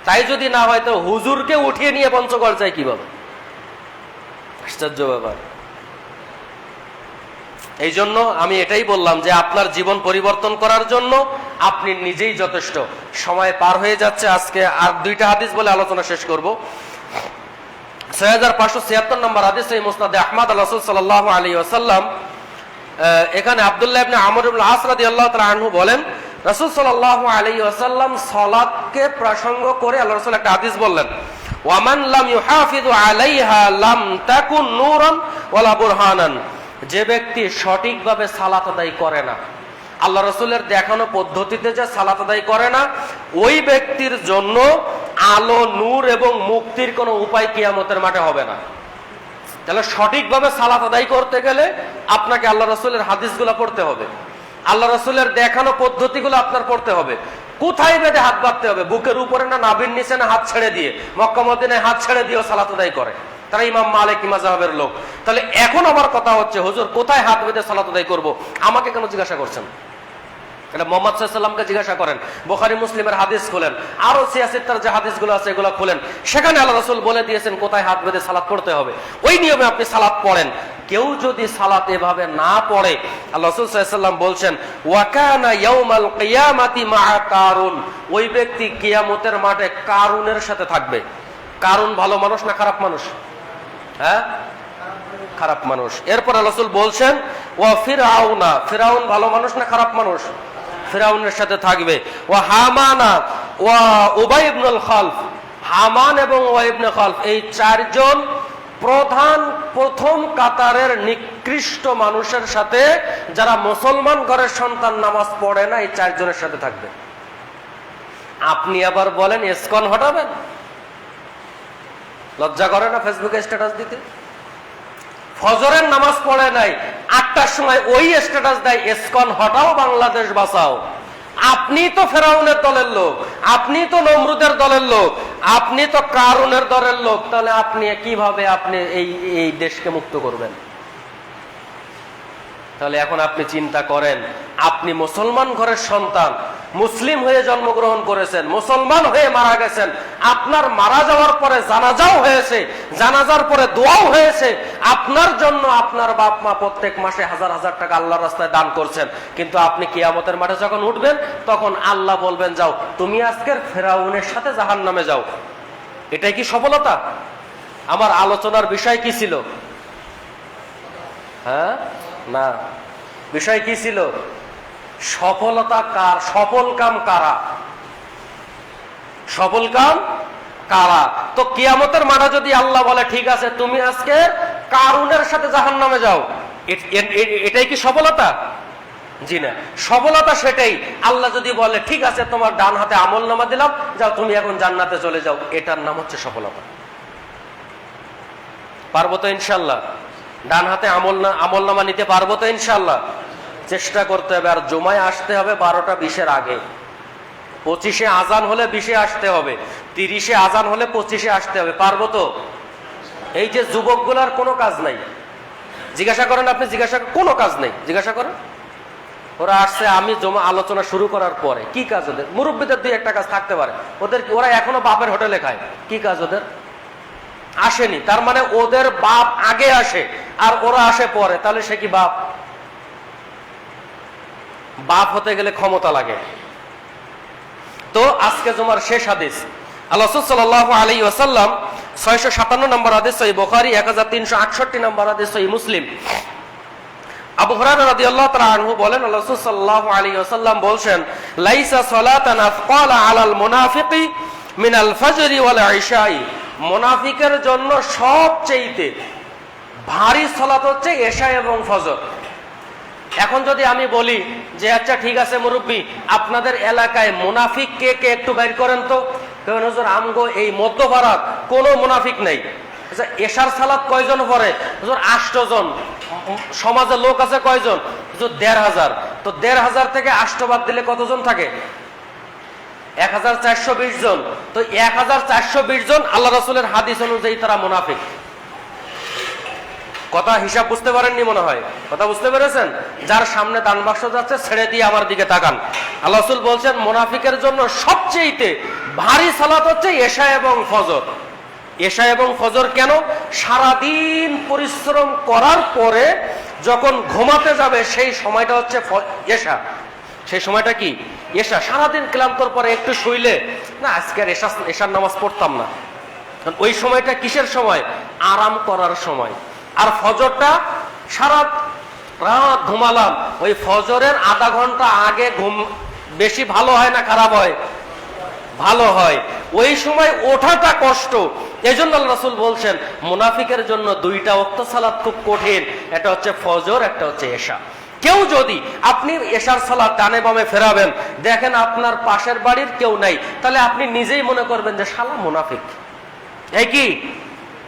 তাই যদি না হয় তো হুজুরকে উঠিয়ে নিয়ে পঞ্চগড় যায় কিভাবে? আশ্চর্য ব্যাপার। এই জন্য আমি এটাই বললাম যে আপনার জীবন পরিবর্তন করার জন্য আপনি নিজেই যথেষ্ট। সময় পার হয়ে যাচ্ছে, আজকে আর 2টা হাদিস বলে আলোচনা শেষ করব। 6576 নম্বর হাদিস, এই মুসনাদে আহমদ, রাসূল সাল্লাল্লাহু আলাইহি ওয়াসাল্লাম, এখানে আব্দুল্লাহ ইবনে আমর ইবনে আস রাদিয়াল্লাহু তাআলা আনহু বলেন, রাসূল সাল্লাল্লাহু আলাইহি ওয়াসাল্লাম সালাতকে প্রসঙ্গ করে আল্লাহর রাসূল একটা হাদিস বললেন, ওয়ামান লাম ইউহাফিযু আলাইহা লাম তাকুন নূরান ওয়ালা বুরহানান। যে ব্যক্তি সঠিকভাবে সালাত আদায় করে না, আল্লাহ রাসূলের দেখানো পদ্ধতিতে যে সালাত আদায় করে না, ওই ব্যক্তির জন্য আলো, নূর এবং মুক্তির কোনো উপায় কিয়ামতের মাঠে হবে না। তাহলে সঠিকভাবে সালাত আদায় করতে গেলে আপনাকে আল্লাহ রাসূলের হাদিসগুলো পড়তে হবে, আল্লাহ রাসূলের দেখানো পদ্ধতিগুলো আপনার পড়তে হবে। কোথায় বেঁধে হাত বাঁধতে হবে? বুকের উপরে না নাভির নিচে না হাত ছেড়ে দিয়ে? মক্কা মদিনায় হাত ছেড়ে দিয়েও সালাত আদায় করে তারা, ইমাম মালিকি মাযহাবের লোক। তাহলে এখন আমার কথা হচ্ছে, হুজুর কোথায় হাত বেঁধে সালাত আদায় করব? আমাকে কেন জিজ্ঞাসা করছেন? এটা মুহাম্মদ সাল্লাল্লাহু আলাইহি ওয়াসাল্লামকে জিজ্ঞাসা করেন। বুখারী মুসলিমের হাদিস খুলেন, আরো 76 যে হাদিসগুলো আছে এগুলো খুলেন, সেখানে আল্লাহ রাসূল বলে দিয়েছেন কোথায় হাত বেঁধে সালাত পড়তে হবে। ওই নিয়মে আপনি সালাত পড়েন। কেউ যদি সালাত এভাবে না পড়ে, আল্লাহ রাসূল সাল্লাল্লাহু আলাইহি ওয়াসাল্লাম বলছেন, ওয়া কানা ইয়াউমাল কিয়ামাতি মা'a কারুন, ওই ব্যক্তি কিয়ামতের মাঠে কারুনের সাথে থাকবে। কারুন ভালো মানুষ না খারাপ মানুষ? হ্যাঁ, খারাপ মানুষ। এরপর আল্লাহ রাসূল বলছেন, ওয়া ফিরআউনা, ফিরআউন ভালো মানুষ না খারাপ মানুষ? ফিরআউনের সাথে থাকবে। ওয়া হামানা ওয়া উবাই ইবনুল খালফ, হামান এবং উবাই ইবনে খালফ, এই 4 জন প্রথম কাতারের নিকৃষ্ট মানুষের সাথে, যারা মুসলমান ঘরের সন্তান, নামাজ পড়ে না, এই 4 জনের সাথে থাকবে। আপনি আবার বলেন ইসকন হটাবেন? লজ্জা করে না ফেসবুকে স্ট্যাটাস দিতে? ফজরের নামাজ পড়ে নাই, 8টার সময় ওই স্ট্যাটাস দেয়, ইসকন হটাও, বাংলাদেশ বাঁচাও। আপনি তো ফেরাউনের দলের লোক, আপনি তো নমরুদের দলের লোক, আপনি তো কারুনের দলের লোক, তাহলে আপনি কিভাবে আপনি এই দেশকে মুক্ত করবেন? তাহলে এখন আপনি চিন্তা করেন, আপনি মুসলমান ঘরের সন্তান, মুসলিম হয়ে জন্মগ্রহণ করেছেন, মুসলমান হয়ে মারা গেছেন, আপনার মারা যাওয়ার পরে জানাজাও হয়েছে, জানাজার পরে দোয়াও হয়েছে, আপনার জন্য আপনার বাপ মা প্রত্যেক মাসে হাজার হাজার টাকা আল্লাহর রাস্তায় দান করছেন, কিন্তু আপনি কিয়ামতের মাঠে যখন উঠবেন, তখন আল্লাহ বলবেন, যাও তুমি আজকের ফেরাউনের সাথে জাহান্নামে যাও। এটাই কি সফলতা? আমার আলোচনার বিষয় কি ছিল? হ্যাঁ, না, বিষয় কি ছিল? সফলতা কার? সফল কাম কারা? সফল কাম কারা? তো কিয়ামতের মাঠে যদি আল্লাহ বলে ঠিক আছে তুমি আজকে কারুনের সাথে জাহান্নামে যাও, এটাই কি সফলতা? জি না, সফলতা সেটাই আল্লাহ যদি বলে ঠিক আছে তোমার ডান হাতে আমলনামা দিলাম, যাও তুমি এখন জান্নাতে চলে যাও, এটার নাম হচ্ছে সফলতা। পারবো তো ইনশাল্লাহ? ডান হাতে আমলনামা নিতে পারবো তো ইনশাল্লাহ? চেষ্টা করতে হবে। আর জুমায় আসতে হবে 12:20 আগে, 25-এ আজান হলে 20-এ আসতে হবে, 30-এ আজান হলে 25-এ আসতে হবে। পারবো তো? এই যে যুবকগুলার কোনো কাজ নাই, জিজ্ঞাসা করেন আপনি, জিজ্ঞাসা কোনো কাজ নেই, জিজ্ঞাসা করেন। ওরা আসছে আমি জমা আলোচনা শুরু করার পরে, কি কাজ ওদের? মুরব্বীদের 2-1টা কাজ থাকতে পারে ওদের, ওরা এখনো বাপের হোটেলে খায়, কি কাজ ওদের? আসেনি, তার মানে ওদের বাপ আগে আসে আর ওরা আসে পরে, তাহলে সে কি বাপ? বাপ হতে গেলে ক্ষমতা লাগে। তো আজকে জুমার শেষ হাদিস, আল্লাহ রাসূল সাল্লাল্লাহু আলাইহি ওয়াসাল্লাম 657 নম্বর হাদিস সহিহ বুখারী, 1368 নম্বর হাদিস সহিহ মুসলিম। আবু হুরায়রা রাদিয়াল্লাহু তাআলা আনহু বলেন, আল্লাহ রাসূল সাল্লাল্লাহু আলাইহি ওয়াসাল্লাম বলেন, লাইসা সালাতান আফqala আলাল মুনাফিকি মিনাল ফাজরি ওয়াল ইশাই মুনাফিকের জন্য সবচেয়ে ভারী সালাত হচ্ছে এশা এবং ফজর। এখন যদি আমি বলি যে আচ্ছা ঠিক আছে মুরব্বী, আপনাদের এলাকায় মুনাফিক কে কে একটু বের করেন তো, হুজুর আমগো এই মধ্যপাড়ার কোনো মুনাফিক নেই। আচ্ছা এশার সালাত কয়জন পড়ে? হুজুর 8 জন। সমাজে লোক আছে কয়জন? হুজুর 1500। তো 1500 থেকে 8 বাদ দিলে কতজন থাকে? 1420 জন। তো 1420 জন আল্লাহ রাসূলের হাদিস অনুযায়ী তারা মুনাফিক। কথা হিসাব বুঝতে পারেননি মনে হয়, কথা বুঝতে পেরেছেন? যার সামনে দান বাক্স যাচ্ছে ছেড়ে দিয়ে আমার দিকে তাকান। আল্লাহ রাসূল বলছেন মুনাফিকের জন্য সবচেয়ে ভারী সালাত হচ্ছে এশা এবং ফজর। এশা এবং ফজর কেন? সারাদিন পরিশ্রম করার পরে যখন ঘুমাতে যাবে সেই সময়টা হচ্ছে এশা। সেই সময়টা কি? এশা। সারাদিন ক্লান্তর পরে একটু শুইলে না আজকে আর এশার নামাজ পড়তাম না, ওই সময়টা কিসের সময়? আরাম করার সময়। আর ফজরটা সারা রাত ঘুমালাম, ওই ফজরের আধা ঘন্টা আগে ঘুম বেশি ভালো হয় না খারাপ হয়? ভালো হয়। ওই সময় ওঠাটা কষ্ট। এজন্য আল্লাহ রাসূল বলছেন মুনাফিকের জন্য 2টা ওয়াক্ত সালাত খুব কঠিন, এটা হচ্ছে ফজর, একটা হচ্ছে এশা। কেউ যদি আপনি এশার সালাত ডানে বামে ফেরাবেন, দেখেন আপনার পাশের বাড়ির কেউ নাই, তাহলে আপনি নিজেই মনে করবেন যে শালা মুনাফিক। এই কি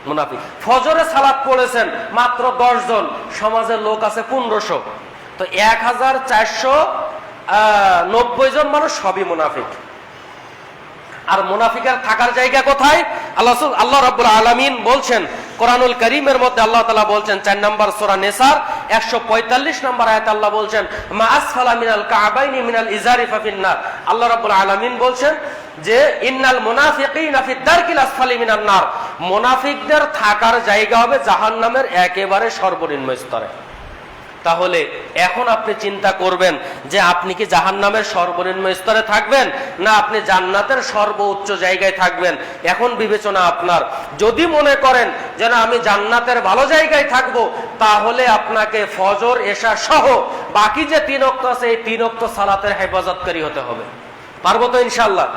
মুনাফিক? ফজরে সালাত পড়েছেন মাত্র 10 জন, সমাজের লোক আছে 1500, তো 1490 জন মানুষ সবই মুনাফিক। আর মুনাফিকের থাকার জায়গা কোথায়? আল্লাহ রাব্বুল আলামিন বলছেন কোরআনুল কারীমের মধ্যে, আল্লাহ তাআলা বলছেন 4 নম্বর সূরা নিসার 145 নম্বর আয়াত আল্লাহ বলছেন মা আসফালা মিনাল কা'বাইনি মিনাল ইজারি ফাফিন নার। আল্লাহ রাব্বুল আলামিন বলছেন যে ইন্নাল মুনাফিকিনা ফিদ দারকিল আসফালি মিনান নার, মুনাফিকদের থাকার জায়গা হবে জাহান্নামের একেবারে সর্বনিম্ন স্তরে। তাহলে এখন আপনি চিন্তা করবেন যে আপনি কি জাহান্নামের সর্বনিম্ন স্তরে থাকবেন না আপনি জান্নাতের সর্বোচ্চ জায়গায় থাকবেন? এখন বিবেচনা আপনার। যদি মনে করেন যে না আমি জান্নাতের ভালো জায়গায় থাকবো, তাহলে আপনাকে ফজর এশা সহ বাকি যে 3 ওয়াক্ত আছে এই 3 ওয়াক্ত সালাতের হেফাজতকারী হতে হবে। পারবো তো ইনশাআল্লাহ?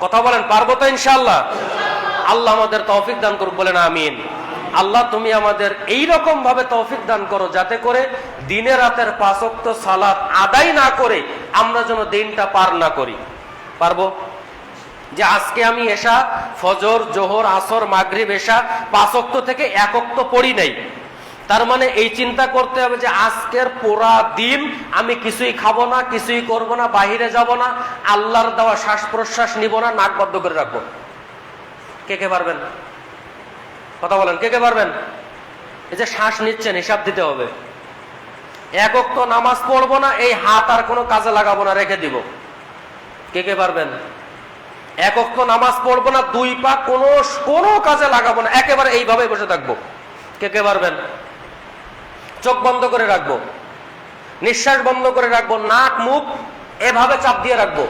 কথা বলেন, পারবো তো ইনশাআল্লাহ? আল্লাহ আমাদের তৌফিক দান করুক, বলেন আমিন। আল্লাহ তুমি আমাদের এই রকম ভাবে তৌফিক দান করো যাতে করে দিনে রাতের 5 ওয়াক্ত সালাত আদায় না করে আমরা যেন দিনটা পার না করি। পারবো? যে আজকে আমি এশা, ফজর, জোহর, আসর, মাগরিব, এশা 5 ওয়াক্ত থেকে 1 ওয়াক্ত পড়ি নাই, তার মানে এই চিন্তা করতে হবে যে আজকের পুরা দিন আমি কিছুই খাবো না, কিছুই করব না, বাহিরে যাব না, আল্লাহর দেওয়া শ্বাস প্রশ্বাস নিব না, নাক বন্ধ করে রাখবো। কে কে পারবেন? কথা বলেন, কে কে পারবেন? এই যে শ্বাস নিচ্ছেন হিসাব দিতে হবে। 1 ওয়াক্ত নামাজ পড়বো না, এই হাত আর কোনো কাজে লাগাবো না, রেখে দিব। কে কে পারবেন? 1 ওয়াক্ত নামাজ পড়বো না, 2 পা কোনো কাজে লাগাবো না, একেবারে এইভাবে বসে থাকবো। কে কে পারবেন? চোখ বন্ধ করে রাখবো, নিঃশ্বাস বন্ধ করে রাখবো, নাক মুখ এভাবে চাপ দিয়ে রাখবো,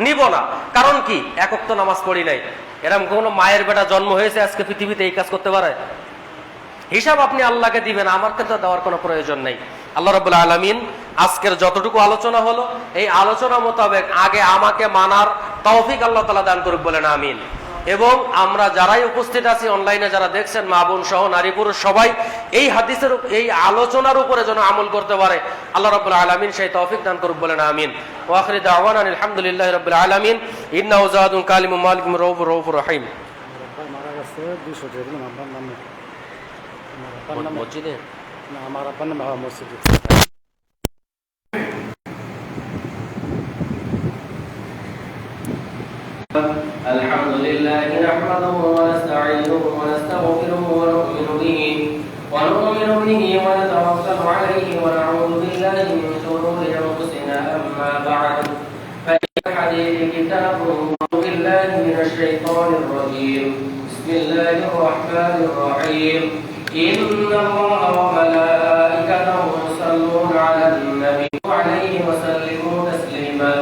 নিব না। কারণ কি? 1 ওয়াক্ত নামাজ পড়ি নাই। এরকম কোনো মায়ের বেটা জন্ম হয়েছে আজকে পৃথিবীতে এই কাজ করতে পারে? হিসাব আপনি আল্লাহকে দিবেন, আমাকে তো দেওয়ার কোনো প্রয়োজন নেই। আল্লাহ রাব্বুল আলামিন আজকের যতটুকু আলোচনা হলো এই আলোচনা মোতাবেক আগে আমাকে মানার তৌফিক আল্লাহ তাআলা দান করুক, বলেন আমিন। এবং আমরা যারাই উপস্থিত আছি, অনলাইনে যারা দেখছেন, মা বোন সহ নারী পুরুষ সবাই এই হাদিসের এই আলোচনার উপরে যেন আমল করতে পারে আল্লাহ রাব্বুল আলামিন সেই তৌফিক দান করুক, বলেন আমিন। ওয়া আখিরু দাওয়ানা আলহামদুলিল্লাহি রাব্বিল আলামিন। ইন্নাহু যাদুন কালিমুম মালিকুম রাউফুর রহিম। মারা গেছে 200 টাকা আমার নামে। মসজিদে না, আমার আব্বার নামে মসজিদে। الحمد لله نحمده ونستعينه ونستغفره ونؤمن به ونتوكل عليه ونعوذ بالله من شرور انفسنا. اما بعد فإن الحديث كتاب بالله من الشيطان الرجيم. بسم الله الرحمن الرحيم. إن الله وملائكته يصلون على النبي وعليه وسلموا تسليما.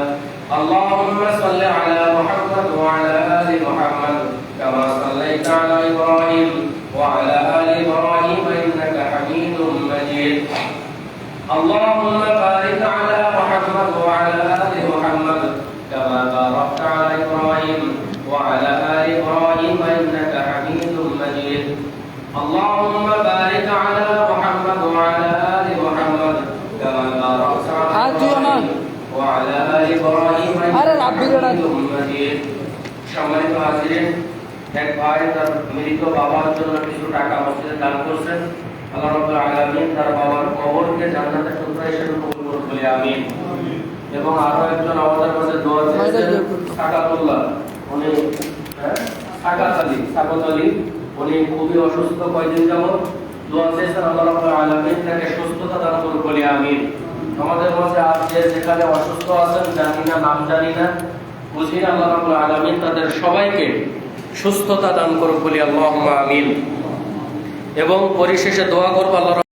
اللهم صل على محمد وعلى آل محمد كما صليت على إبراهيم وعلى آل إبراهيم إنك حميد مجيد. اللهم بارك على محمد وعلى آل محمد كما باركت على إبراهيم وعلى آل إبراهيم اللهم بارك على محمد وعلى آل محمد كما باركت على إبراهيم وعلى آل إبراهيم إنك حميد مجيد সম্মানিত হাজিরিন, এক ভাই তার মৃত বাবার জন্য কিছু টাকা মসজিদে দান করছেন। আল্লাহ রাব্বুল আলামিন তার বাবার কবরকে জান্নাতের টুকরা হিসেবে কবুল করুন বলে আমিন। এবং আরো একজন আমাদের মাঝে দোয়া চেয়েছেন, সাকাতুল্লাহ, উনি সাকাত আলী, উনি খুবই অসুস্থ, কয়েকদিন যাবত দোয়া চেয়েছেন। আল্লাহ রাব্বুল আলামিন তাকে সুস্থতা দান করুন বলে আমিন। আমাদের মাঝে আজ যে যেখানে অসুস্থ আছেন, জানি না, নাম জানি না, বুঝি না, আল্লাহ রাব্বুল আলামিন তাদের সবাইকে সুস্থতা দান করুন বলি আল্লাহুম্মা আমিন। এবং পরিশেষে দোয়া করব আল্লাহ